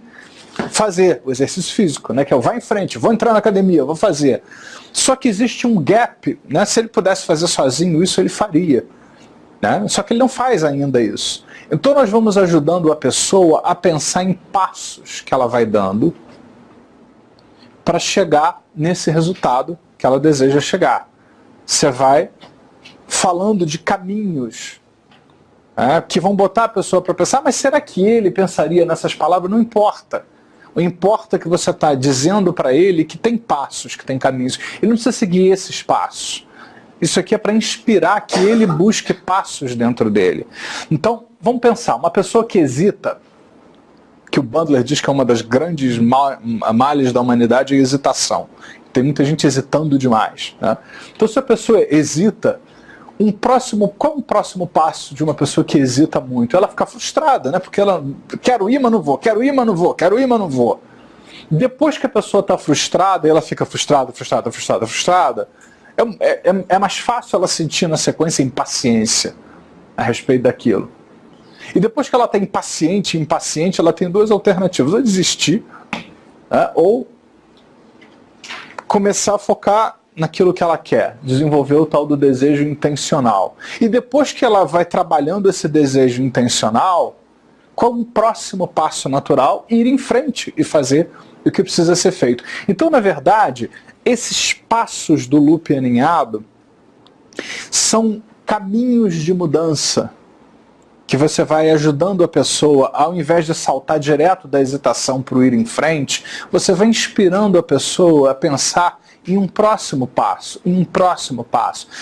fazer o exercício físico, né? Que é vai em frente, vou entrar na academia, vou fazer. Só que existe um gap, né? Se ele pudesse fazer sozinho isso, ele faria. Né? Só que ele não faz ainda isso. Então nós vamos ajudando a pessoa a pensar em passos que ela vai dando para chegar nesse resultado que ela deseja chegar. Você vai falando de caminhos que vão botar a pessoa para pensar, mas será que ele pensaria nessas palavras? Não importa. O importa é que você está dizendo para ele que tem passos, que tem caminhos. Ele não precisa seguir esses passos. Isso aqui é para inspirar que ele busque passos dentro dele. Então, vamos pensar, uma pessoa que hesita, que o Bandler diz que é uma das grandes males da humanidade, é a hesitação. Tem muita gente hesitando demais. Né? Então, se a pessoa hesita, qual é um próximo passo de uma pessoa que hesita muito? Ela fica frustrada, né? Porque ela, quero ir, mas não vou, quero ir, mas não vou, quero ir, mas não vou. Depois que a pessoa está frustrada, ela fica frustrada, é mais fácil ela sentir na sequência impaciência a respeito daquilo. E depois que ela está impaciente, ela tem duas alternativas: ou desistir, ou começar a focar naquilo que ela quer, desenvolver o tal do desejo intencional. E depois que ela vai trabalhando esse desejo intencional, qual o próximo passo natural? Ir em frente e fazer o que precisa ser feito. Então, na verdade, esses passos do loop aninhado são caminhos de mudança que você vai ajudando a pessoa, ao invés de saltar direto da hesitação para o ir em frente, você vai inspirando a pessoa a pensar em um próximo passo,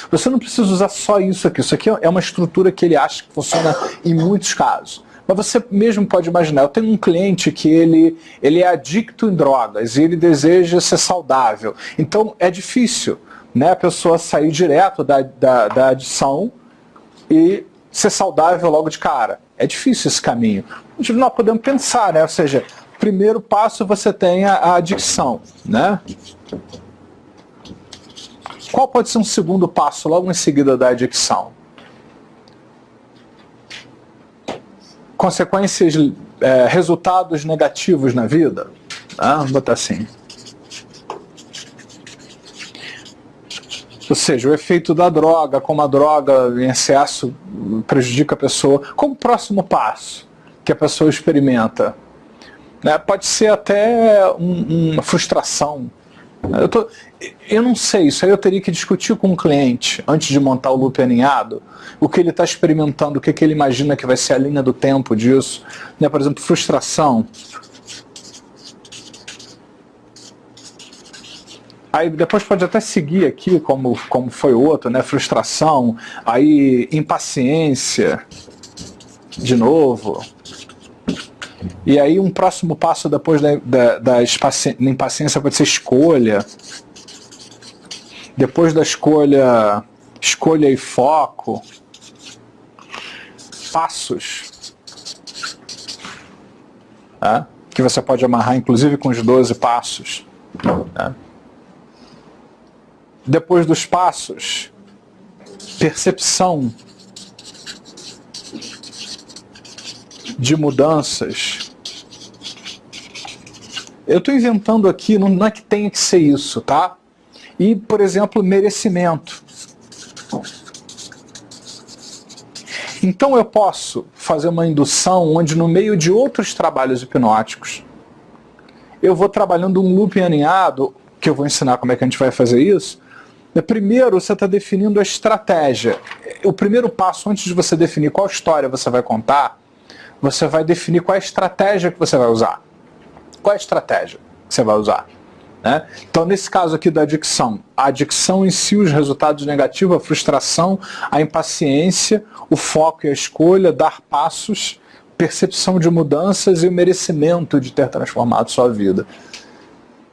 Você não precisa usar só isso aqui. Isso aqui é uma estrutura que ele acha que funciona em muitos casos. Mas você mesmo pode imaginar, eu tenho um cliente que ele é adicto em drogas e ele deseja ser saudável. Então é difícil, né, a pessoa sair direto da adição e ser saudável logo de cara. É difícil esse caminho. Nós podemos pensar, né? Ou seja, primeiro passo você tem a adicção, né? Qual pode ser um segundo passo logo em seguida da adicção? Consequências, resultados negativos na vida? Vamos botar assim. Ou seja, o efeito da droga, como a droga em excesso prejudica a pessoa. Como próximo passo que a pessoa experimenta? Pode ser até uma frustração. Eu não sei, isso aí eu teria que discutir com o cliente antes de montar o loop aninhado, o que ele está experimentando, o que ele imagina que vai ser a linha do tempo disso. Por exemplo, frustração. Aí depois pode até seguir aqui, como foi o outro, né? Frustração, aí impaciência, de novo. E aí um próximo passo depois da impaciência pode ser escolha. Depois da escolha e foco. Passos. Que você pode amarrar inclusive com os 12 passos. Depois dos passos, percepção de mudanças. Eu estou inventando aqui, não é que tenha que ser isso, tá? E, por exemplo, merecimento. Então eu posso fazer uma indução onde, no meio de outros trabalhos hipnóticos, eu vou trabalhando um loop aninhado, que eu vou ensinar como é que a gente vai fazer isso. Primeiro, você está definindo a estratégia. O primeiro passo, antes de você definir qual história você vai contar, você vai definir qual é a estratégia que você vai usar. Qual é a estratégia que você vai usar? Né? Então, nesse caso aqui da adicção, a adicção em si, os resultados negativos, a frustração, a impaciência, o foco e a escolha, dar passos, percepção de mudanças e o merecimento de ter transformado sua vida.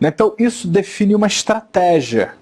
Então, isso define uma estratégia.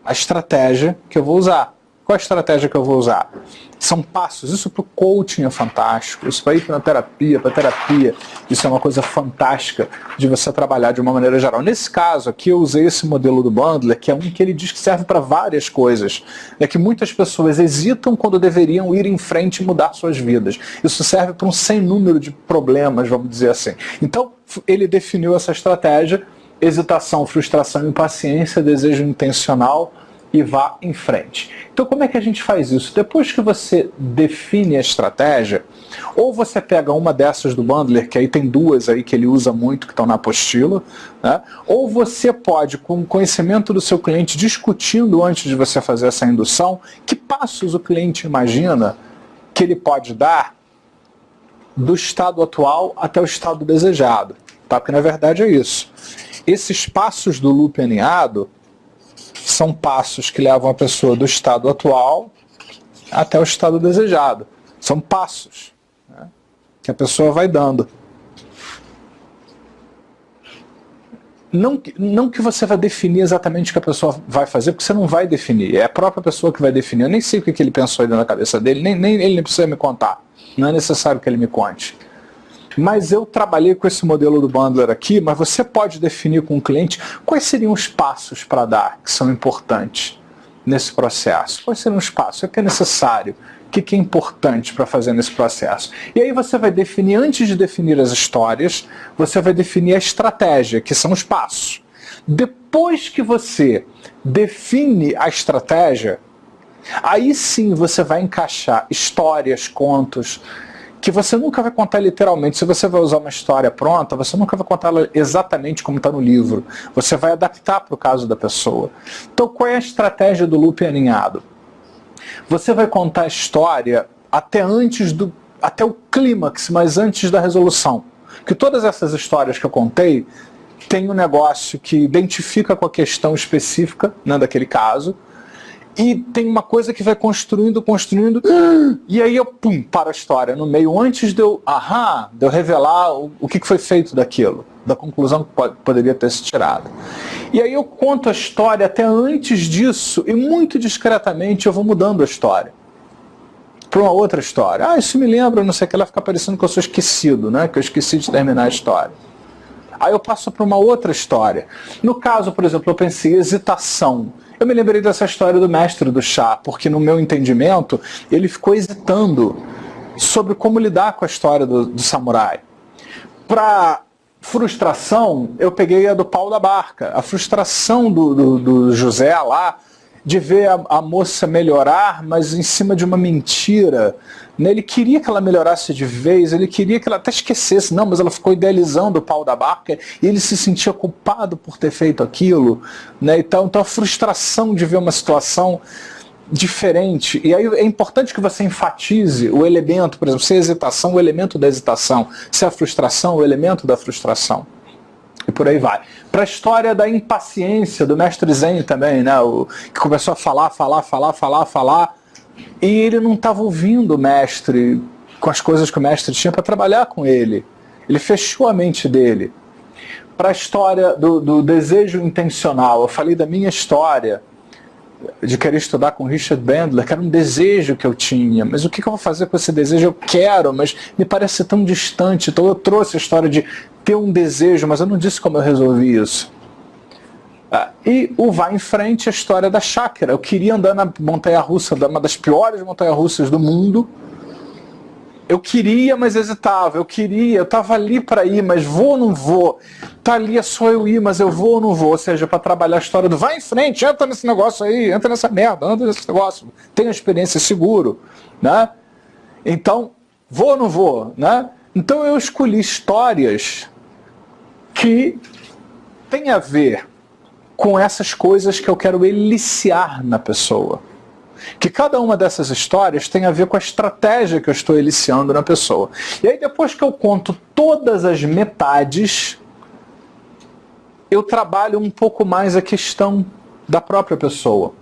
A estratégia que eu vou usar. Qual a estratégia que eu vou usar? São passos. Isso para o coaching é fantástico. Isso para hipnoterapia, para terapia. Isso é uma coisa fantástica de você trabalhar de uma maneira geral. Nesse caso aqui, eu usei esse modelo do Bandler, que é um que ele diz que serve para várias coisas. É que muitas pessoas hesitam quando deveriam ir em frente e mudar suas vidas. Isso serve para um sem número de problemas, vamos dizer assim. Então, ele definiu essa estratégia: hesitação, frustração, impaciência, desejo intencional e vá em frente. Então, como é que a gente faz isso? Depois que você define a estratégia, Ou você pega uma dessas do Bandler, que aí tem duas aí que ele usa muito, que estão na apostila, né? Ou você pode, com o conhecimento do seu cliente, discutindo antes de você fazer essa indução, que passos o cliente imagina que ele pode dar do estado atual até o estado desejado. Tá? Porque na verdade é isso. Esses passos do loop aninhado são passos que levam a pessoa do estado atual até o estado desejado. São passos, né, que a pessoa vai dando. Não que você vai definir exatamente o que a pessoa vai fazer, porque você não vai definir. É a própria pessoa que vai definir. Eu nem sei o que ele pensou aí na cabeça dele, nem ele precisa me contar. Não é necessário que ele me conte. Mas eu trabalhei com esse modelo do Bandler aqui, mas você pode definir com o cliente quais seriam os passos para dar, que são importantes nesse processo. Quais seriam os passos? O que é necessário? O que é importante para fazer nesse processo? E aí você vai definir, antes de definir as histórias, você vai definir a estratégia, que são os passos. Depois que você define a estratégia, aí sim você vai encaixar histórias, contos, que você nunca vai contar literalmente. Se você vai usar uma história pronta, você nunca vai contar ela exatamente como está no livro. Você vai adaptar para o caso da pessoa. Então, qual é a estratégia do loop aninhado? Você vai contar a história até o clímax, mas antes da resolução. Porque todas essas histórias que eu contei tem um negócio que identifica com a questão específica, né, daquele caso, e tem uma coisa que vai construindo, e aí eu paro a história no meio, antes de eu revelar o que foi feito daquilo, da conclusão que poderia ter se tirado. E aí eu conto a história até antes disso, e muito discretamente eu vou mudando a história para uma outra história. Isso me lembra, não sei o que, ela fica parecendo que eu sou esquecido, né? Que eu esqueci de terminar a história. Aí eu passo para uma outra história. No caso, por exemplo, eu pensei hesitação. Eu me lembrei dessa história do mestre do chá, porque no meu entendimento, ele ficou hesitando sobre como lidar com a história do samurai. Para frustração, eu peguei a do pau da barca. A frustração do José lá, de ver a moça melhorar, mas em cima de uma mentira. Ele queria que ela melhorasse de vez, ele queria que ela até esquecesse, não, mas ela ficou idealizando o pau da barca e ele se sentia culpado por ter feito aquilo, né? Então a frustração de ver uma situação diferente. E aí é importante que você enfatize o elemento, por exemplo, se a hesitação, o elemento da hesitação, se a frustração, o elemento da frustração. E por aí vai. Para a história da impaciência do mestre Zen também, né? Que começou a falar, e ele não estava ouvindo o mestre com as coisas que o mestre tinha para trabalhar com ele. Ele fechou a mente dele. Para a história do desejo intencional, eu falei da minha história de querer estudar com Richard Bandler, que era um desejo que eu tinha, mas o que eu vou fazer com esse desejo? Eu quero, mas me parece tão distante. Então eu trouxe a história de ter um desejo, mas eu não disse como eu resolvi isso. E o vai em frente, a história da chácara. Eu queria andar na montanha-russa, uma das piores montanhas-russas do mundo. Eu queria, mas hesitava. Eu estava ali para ir, mas vou ou não vou? Tá ali, é só eu ir, mas eu vou ou não vou? Ou seja, para trabalhar a história do vai em frente, entra nesse negócio aí, entra nessa merda, entra nesse negócio. Tenha experiência, seguro, né? Então, vou ou não vou, né? Então eu escolhi histórias que têm a ver com essas coisas que eu quero eliciar na pessoa. Que cada uma dessas histórias tem a ver com a estratégia que eu estou eliciando na pessoa. E aí depois que eu conto todas as metades, eu trabalho um pouco mais a questão da própria pessoa.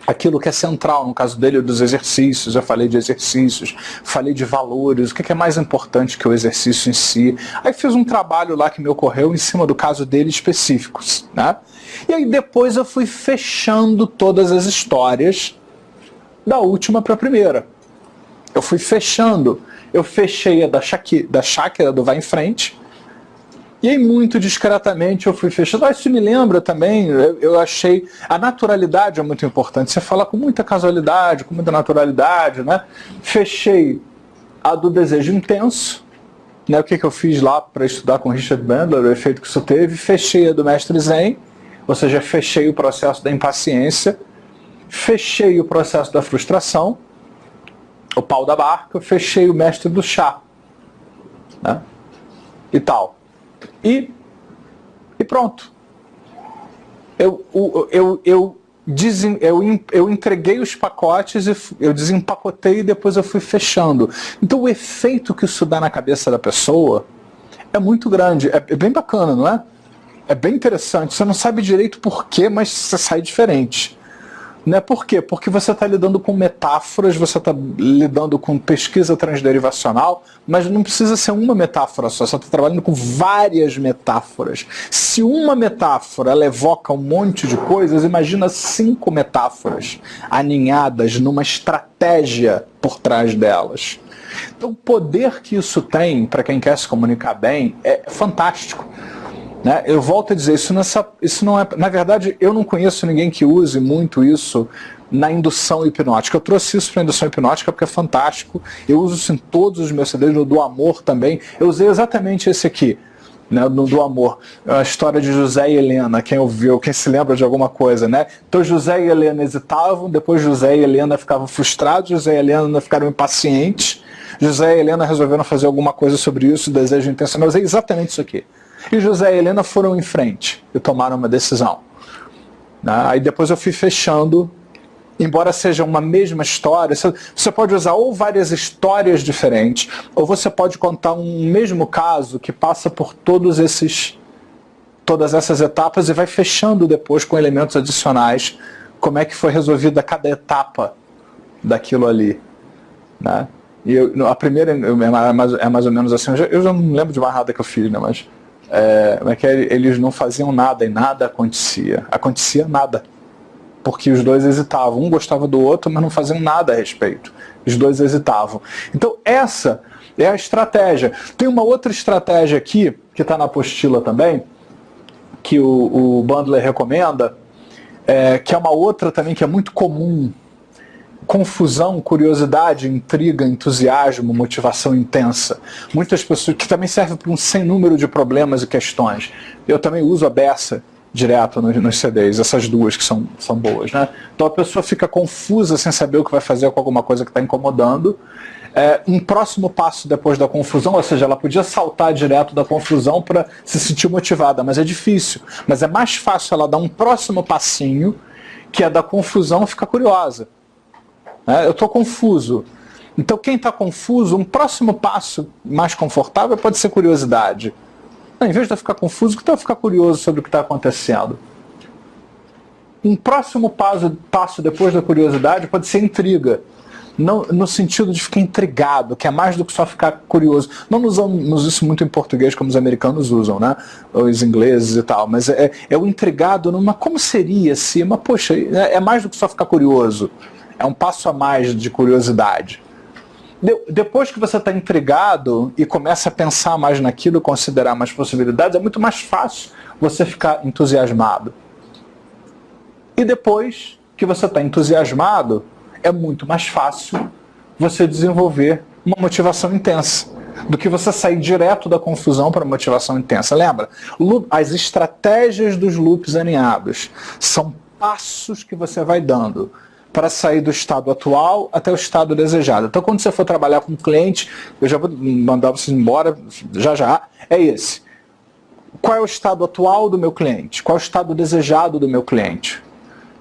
Aquilo que é central, no caso dele, dos exercícios. Eu falei de exercícios, falei de valores, o que é mais importante que o exercício em si. Aí fiz um trabalho lá que me ocorreu em cima do caso dele específicos, né? E aí depois eu fui fechando todas as histórias da última para a primeira. Eu fui fechando. Eu fechei a da chácara do vai em frente. E aí muito discretamente eu fui fechando. Isso me lembra também, eu achei, a naturalidade é muito importante. Você fala com muita casualidade, com muita naturalidade, né? Fechei a do desejo intenso, né? O que eu fiz lá para estudar com Richard Bandler, o efeito que isso teve. Fechei a do mestre Zen, ou seja, fechei o processo da impaciência. Fechei o processo da frustração, o pau da barca, eu fechei o mestre do chá, né? E tal. E pronto. Eu entreguei os pacotes, eu desempacotei e depois eu fui fechando. Então o efeito que isso dá na cabeça da pessoa é muito grande. É bem bacana, não é? É bem interessante. Você não sabe direito por quê, mas você sai diferente. Né? Por quê? Porque você está lidando com metáforas, você está lidando com pesquisa transderivacional, mas não precisa ser uma metáfora só, você está trabalhando com várias metáforas. Se uma metáfora ela evoca um monte de coisas, imagina 5 metáforas aninhadas numa estratégia por trás delas. Então o poder que isso tem para quem quer se comunicar bem é fantástico. Né? Eu volto a dizer, isso não é. Na verdade, eu não conheço ninguém que use muito isso na indução hipnótica. Eu trouxe isso para a indução hipnótica porque é fantástico. Eu uso isso em todos os meus CDs, no do amor também. Eu usei exatamente esse aqui, né, no do amor. A história de José e Helena, quem ouviu, quem se lembra de alguma coisa, né? Então José e Helena hesitavam, depois José e Helena ficavam frustrados, José e Helena ficaram impacientes, José e Helena resolveram fazer alguma coisa sobre isso, desejo intencional. Eu usei exatamente isso aqui. E José e Helena foram em frente e tomaram uma decisão. Aí depois eu fui fechando, embora seja uma mesma história, você pode usar ou várias histórias diferentes, ou você pode contar um mesmo caso que passa por todas essas etapas e vai fechando depois com elementos adicionais, como é que foi resolvida cada etapa daquilo ali. Né? E a primeira é mais ou menos assim, eu já não lembro de mais nada que eu fiz, né? Mas eles não faziam nada e nada acontecia nada, porque os dois hesitavam, um gostava do outro, mas não faziam nada a respeito, os dois hesitavam. Então essa é a estratégia. Tem uma outra estratégia aqui, que está na apostila também, que o Bandler recomenda, que é uma outra também que é muito comum: confusão, curiosidade, intriga, entusiasmo, motivação intensa. Muitas pessoas, que também serve para um sem número de problemas e questões. Eu também uso a beça direto nos CDs, essas duas que são boas. Né? Então a pessoa fica confusa sem saber o que vai fazer com alguma coisa que está incomodando. Um próximo passo depois da confusão, ou seja, ela podia saltar direto da confusão para se sentir motivada, mas é difícil. Mas é mais fácil ela dar um próximo passinho, que é da confusão, ficar curiosa. Eu estou confuso. Então quem está confuso, um próximo passo mais confortável pode ser curiosidade. Em vez de eu ficar confuso, que tal eu ficar curioso sobre o que está acontecendo? Um próximo passo depois da curiosidade pode ser intriga. Não, no sentido de ficar intrigado, que é mais do que só ficar curioso. Não usamos isso muito em português como os americanos usam, né? Ou os ingleses e tal, mas é o intrigado numa como seria se, mas poxa, é mais do que só ficar curioso. É um passo a mais de curiosidade. Depois que você está intrigado e começa a pensar mais naquilo, considerar mais possibilidades, é muito mais fácil você ficar entusiasmado. E depois que você está entusiasmado, é muito mais fácil você desenvolver uma motivação intensa do que você sair direto da confusão para motivação intensa. Lembra? As estratégias dos loops alinhados são passos que você vai dando para sair do estado atual até o estado desejado. Então, quando você for trabalhar com um cliente, eu já vou mandar vocês embora já, é esse. Qual é o estado atual do meu cliente? Qual é o estado desejado do meu cliente?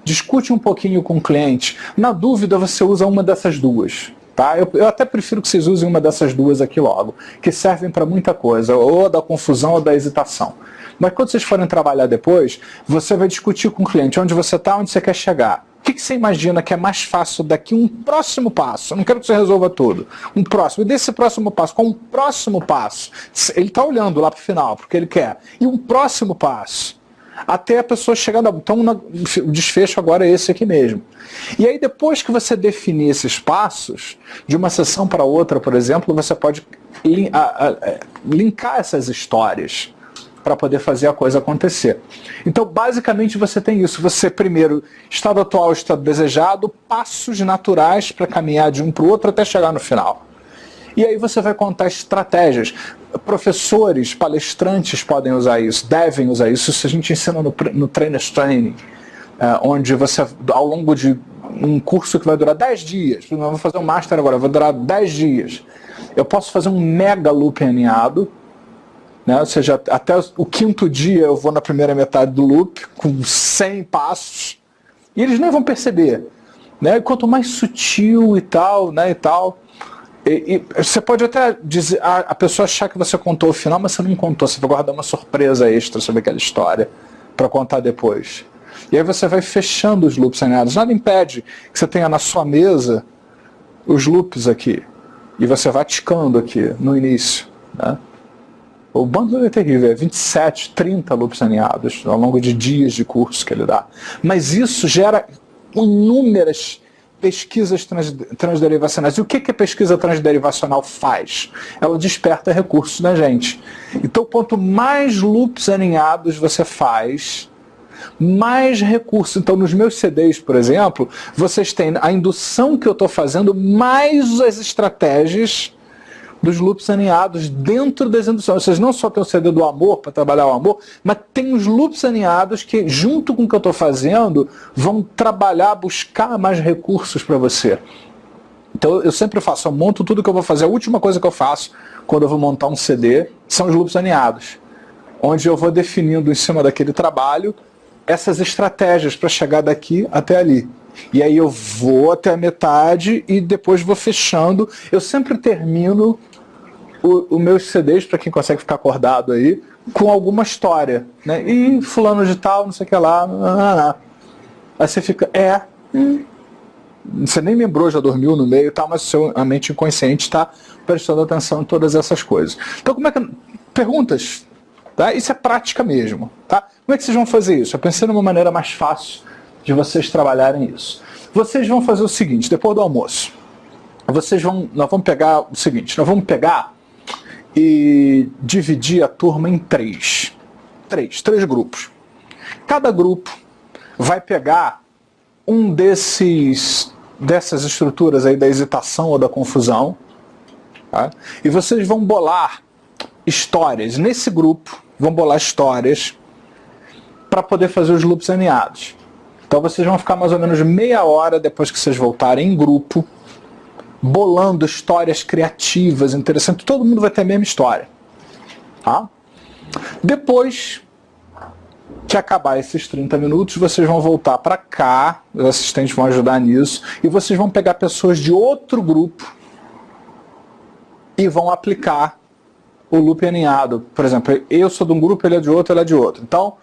Discute um pouquinho com o cliente. Na dúvida, você usa uma dessas duas. Tá? Eu até prefiro que vocês usem uma dessas duas aqui logo, que servem para muita coisa, ou da confusão ou da hesitação. Mas quando vocês forem trabalhar depois, você vai discutir com o cliente onde você está, onde você quer chegar. O que você imagina que é mais fácil daqui, um próximo passo? Eu não quero que você resolva tudo. Um próximo. E desse próximo passo, qual um próximo passo? Ele está olhando lá para o final, porque ele quer. E um próximo passo. Até a pessoa chegar... Então, o desfecho agora é esse aqui mesmo. E aí, depois que você definir esses passos, de uma sessão para outra, por exemplo, você pode linkar essas histórias para poder fazer a coisa acontecer. Então, basicamente, você tem isso. Você, primeiro, estado atual, estado desejado, passos naturais para caminhar de um para o outro até chegar no final. E aí você vai contar estratégias. Professores, palestrantes podem usar isso, devem usar isso. Isso a gente ensina no Trainer's Training, onde você, ao longo de um curso que vai durar 10 dias, eu vou fazer um master agora, vai durar 10 dias. Eu posso fazer um mega loop aninhado, né? Ou seja, até o 5º dia eu vou na primeira metade do loop, com 100 passos, e eles nem vão perceber. Né? Quanto mais sutil e tal, né, e tal. E você pode até dizer, a pessoa achar que você contou o final, mas você não contou, você vai guardar uma surpresa extra sobre aquela história para contar depois. E aí você vai fechando os loops aninhados. Nada impede que você tenha na sua mesa os loops aqui. E você vai ticando aqui no início. Né? O bundler é terrível, é 27, 30 loops aninhados ao longo de dias de curso que ele dá. Mas isso gera inúmeras pesquisas transderivacionais. E o que a pesquisa transderivacional faz? Ela desperta recursos na gente. Então, quanto mais loops aninhados você faz, mais recursos. Então, nos meus CDs, por exemplo, vocês têm a indução que eu estou fazendo, mais as estratégias dos loops aninhados dentro das induções. Vocês não só têm o CD do amor para trabalhar o amor, mas tem os loops aninhados que, junto com o que eu estou fazendo, vão trabalhar, buscar mais recursos para você. Então eu sempre faço, eu monto tudo que eu vou fazer. A última coisa que eu faço quando eu vou montar um CD são os loops aninhados, onde eu vou definindo em cima daquele trabalho essas estratégias para chegar daqui até ali. E aí eu vou até a metade e depois vou fechando. Eu sempre termino os meus CDs, para quem consegue ficar acordado aí, com alguma história. Né? E fulano de tal, não sei o que lá. Aí você fica, você nem lembrou, já dormiu no meio, tá, mas a mente inconsciente está prestando atenção em todas essas coisas. Então, como é que... Perguntas. Tá? Isso é prática mesmo. Tá? Como é que vocês vão fazer isso? Eu pensei numa maneira mais fácil de vocês trabalharem isso. Vocês vão fazer o seguinte, depois do almoço, nós vamos pegar o seguinte, nós vamos pegar e dividir a turma em três grupos. Cada grupo vai pegar um dessas estruturas aí da hesitação ou da confusão, tá? E vocês vão bolar histórias, nesse grupo, vão bolar histórias para poder fazer os loops aninhados. Então vocês vão ficar mais ou menos meia hora depois que vocês voltarem em grupo, bolando histórias criativas, interessantes. Todo mundo vai ter a mesma história. Tá? Depois que acabar esses 30 minutos, vocês vão voltar para cá, os assistentes vão ajudar nisso, e vocês vão pegar pessoas de outro grupo e vão aplicar o loop aninhado. Por exemplo, eu sou de um grupo, ele é de outro, ele é de outro. Então,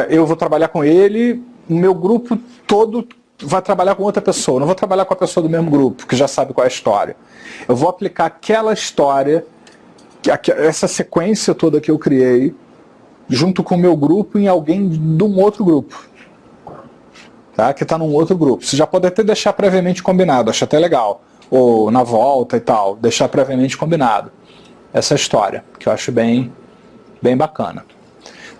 eu vou trabalhar com ele, o meu grupo todo vai trabalhar com outra pessoa. Não vou trabalhar com a pessoa do mesmo grupo, que já sabe qual é a história. Eu vou aplicar aquela história, essa sequência toda que eu criei, junto com o meu grupo em alguém de um outro grupo. Tá? Que está num outro grupo. Você já pode até deixar previamente combinado, acho até legal. Ou na volta e tal, deixar previamente combinado. Essa história, que eu acho bem bacana.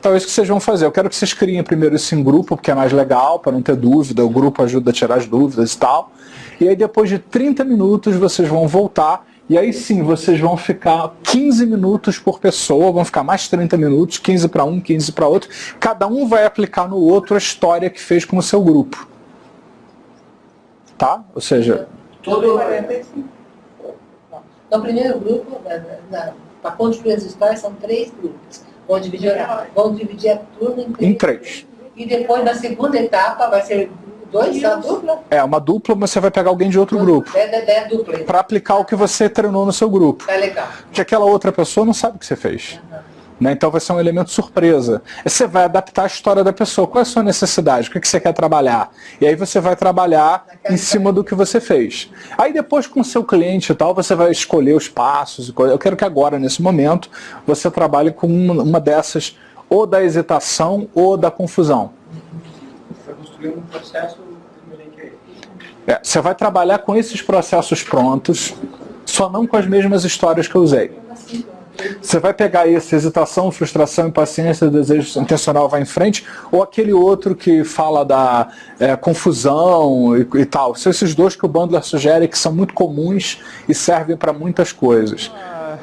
Então é isso que vocês vão fazer. Eu quero que vocês criem primeiro isso em grupo, porque é mais legal, para não ter dúvida. O grupo ajuda a tirar as dúvidas e tal. E aí depois de 30 minutos vocês vão voltar. E aí sim, vocês vão ficar 15 minutos por pessoa. Vão ficar mais 30 minutos, 15 para um, 15 para outro. Cada um vai aplicar no outro a história que fez com o seu grupo. Tá? Ou seja... Todo 45. No primeiro grupo, para construir as histórias, são 3 grupos. Vão dividir a turma em 3. E depois, na segunda etapa, vai ser 2, a dupla? Uma dupla, mas você vai pegar alguém de outro grupo. É dupla. Para aplicar o que você treinou no seu grupo. É legal. Porque aquela outra pessoa não sabe o que você fez. Né? Então vai ser um elemento surpresa. Você vai adaptar a história da pessoa. Qual é a sua necessidade? O que você quer trabalhar? E aí você vai trabalhar em cima do que você fez. Aí depois com o seu cliente e tal, você vai escolher os passos. Eu quero que agora, nesse momento, você trabalhe com uma dessas, ou da hesitação ou da confusão. Você vai construir um processo diferente aí. Você vai trabalhar com esses processos prontos, só não com as mesmas histórias que eu usei. Você vai pegar esse, hesitação, frustração, impaciência, desejo intencional vai em frente, ou aquele outro que fala da confusão e tal. São esses dois que o Bandler sugere que são muito comuns e servem para muitas coisas.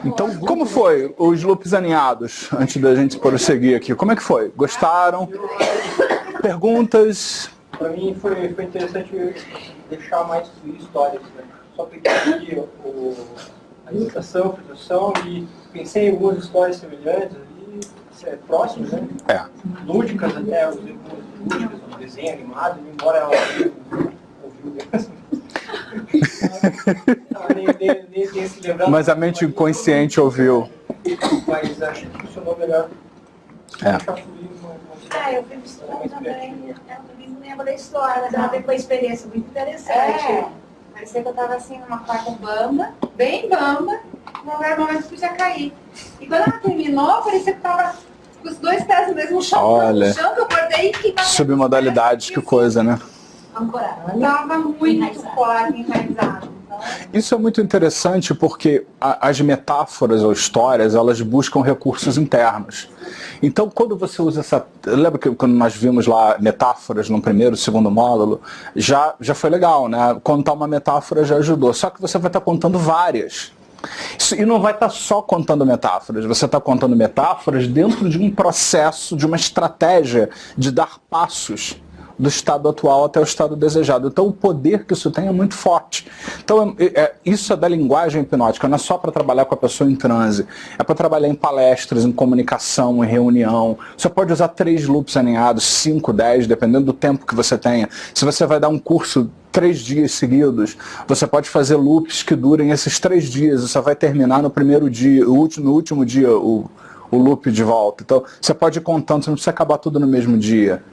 Então, como foi os loops aninhados, antes da gente prosseguir aqui? Como é que foi? Gostaram? Perguntas? Para mim foi interessante deixar mais histórias, né? Só peguei aqui a hesitação, a frustração e pensei em algumas histórias semelhantes ali, próximas, né? Lúdicas até, os lúdicas, um desenho animado, embora ela ouviu mesmo. Mas a mente inconsciente ouviu. Mas acho que funcionou melhor. Eu fui buscando também, eu também não lembro da história, mas ela teve uma experiência muito interessante. Parecia que eu estava assim numa quarta bamba, bem bamba, no lugar do momento que podia cair. E quando ela terminou, parecia que estava com os 2 pés no mesmo chão. Olha, no chão que eu acordei e que submodalidades, que coisa, né? Estava muito forte, enraizado. Isso é muito interessante porque as metáforas ou histórias, elas buscam recursos internos. Então, quando você usa essa... Lembra que quando nós vimos lá metáforas no primeiro, segundo módulo, já foi legal, né? Contar uma metáfora já ajudou. Só que você vai estar contando várias. E não vai estar só contando metáforas, você está contando metáforas dentro de um processo, de uma estratégia de dar passos do estado atual até o estado desejado. Então o poder que isso tem é muito forte. Então isso é da linguagem hipnótica, não é só para trabalhar com a pessoa em transe, é para trabalhar em palestras, em comunicação, em reunião. Você pode usar 3 loops alinhados, 5, 10, dependendo do tempo que você tenha. Se você vai dar um curso 3 dias seguidos, você pode fazer loops que durem esses 3 dias, você vai terminar no primeiro dia, no último dia o loop de volta. Então você pode ir contando, você não precisa acabar tudo no mesmo dia.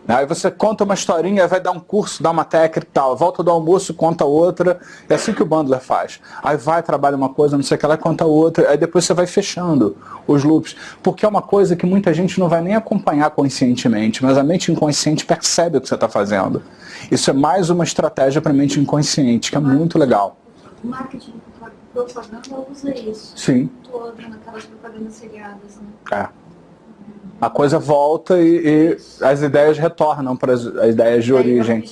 Aí você conta uma historinha, vai dar um curso, dá uma técnica e tal, volta do almoço, conta outra, é assim que o Bandler faz. Aí vai, trabalha uma coisa, não sei o que lá, conta outra, aí depois você vai fechando os loops, porque é uma coisa que muita gente não vai nem acompanhar conscientemente, mas a mente inconsciente percebe o que você está fazendo. Isso é mais uma estratégia para a mente inconsciente, que é muito legal. O marketing propaganda usa isso. Sim. Todo naquelas propagandas seriadas, né? A coisa volta e as ideias retornam para as ideias de origem.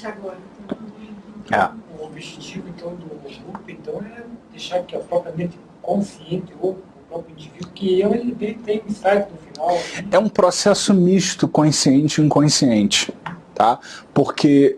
O objetivo então do grupo então é deixar que a própria mente consciente ou o próprio indivíduo que ele tem insight no final. É um processo misto consciente e inconsciente, tá? Porque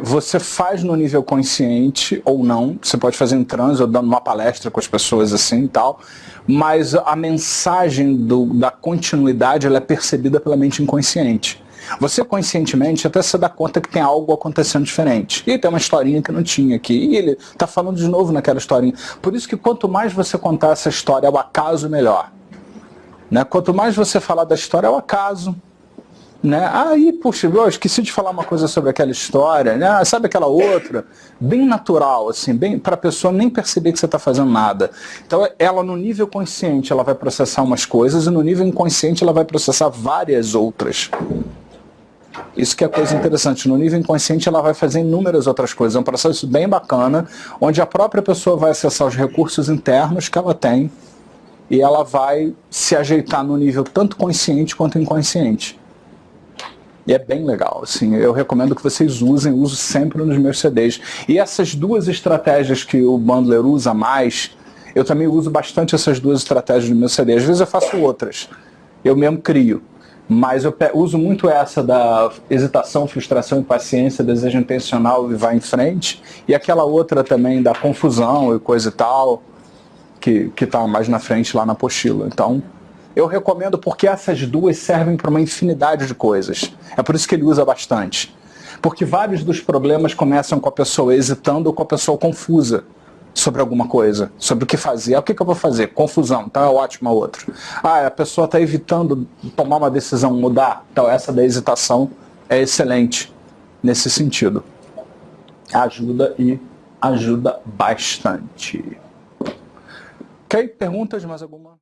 você faz no nível consciente ou não, você pode fazer em transe ou dando uma palestra com as pessoas assim e tal, mas a mensagem da continuidade ela é percebida pela mente inconsciente. Você conscientemente até se dá conta que tem algo acontecendo diferente. E tem uma historinha que não tinha aqui. E ele está falando de novo naquela historinha. Por isso que quanto mais você contar essa história ao acaso, melhor. Né? Quanto mais você falar da história ao acaso, né? Aí, puxa, eu esqueci de falar uma coisa sobre aquela história, né? Sabe aquela outra? Bem natural, assim, bem para a pessoa nem perceber que você está fazendo nada. Então, ela no nível consciente, ela vai processar umas coisas e no nível inconsciente ela vai processar várias outras. Isso que é coisa interessante. No nível inconsciente ela vai fazer inúmeras outras coisas. É um processo bem bacana, onde a própria pessoa vai acessar os recursos internos que ela tem e ela vai se ajeitar no nível tanto consciente quanto inconsciente. E é bem legal, assim, eu recomendo que vocês usem, uso sempre nos meus CDs. E essas 2 estratégias que o Bandler usa mais, eu também uso bastante essas 2 estratégias no meu CD. Às vezes eu faço outras, eu mesmo crio. Mas eu uso muito essa da hesitação, frustração, impaciência, desejo intencional e vai em frente. E aquela outra também da confusão e coisa e tal, que está mais na frente lá na apostila. Então, eu recomendo porque essas 2 servem para uma infinidade de coisas. É por isso que ele usa bastante. Porque vários dos problemas começam com a pessoa hesitando ou com a pessoa confusa sobre alguma coisa, sobre o que fazer. O que eu vou fazer? Confusão, então é ótimo a outra. A pessoa está evitando tomar uma decisão, mudar. Então essa da hesitação é excelente nesse sentido. Ajuda e ajuda bastante. Ok? Perguntas? Mais alguma?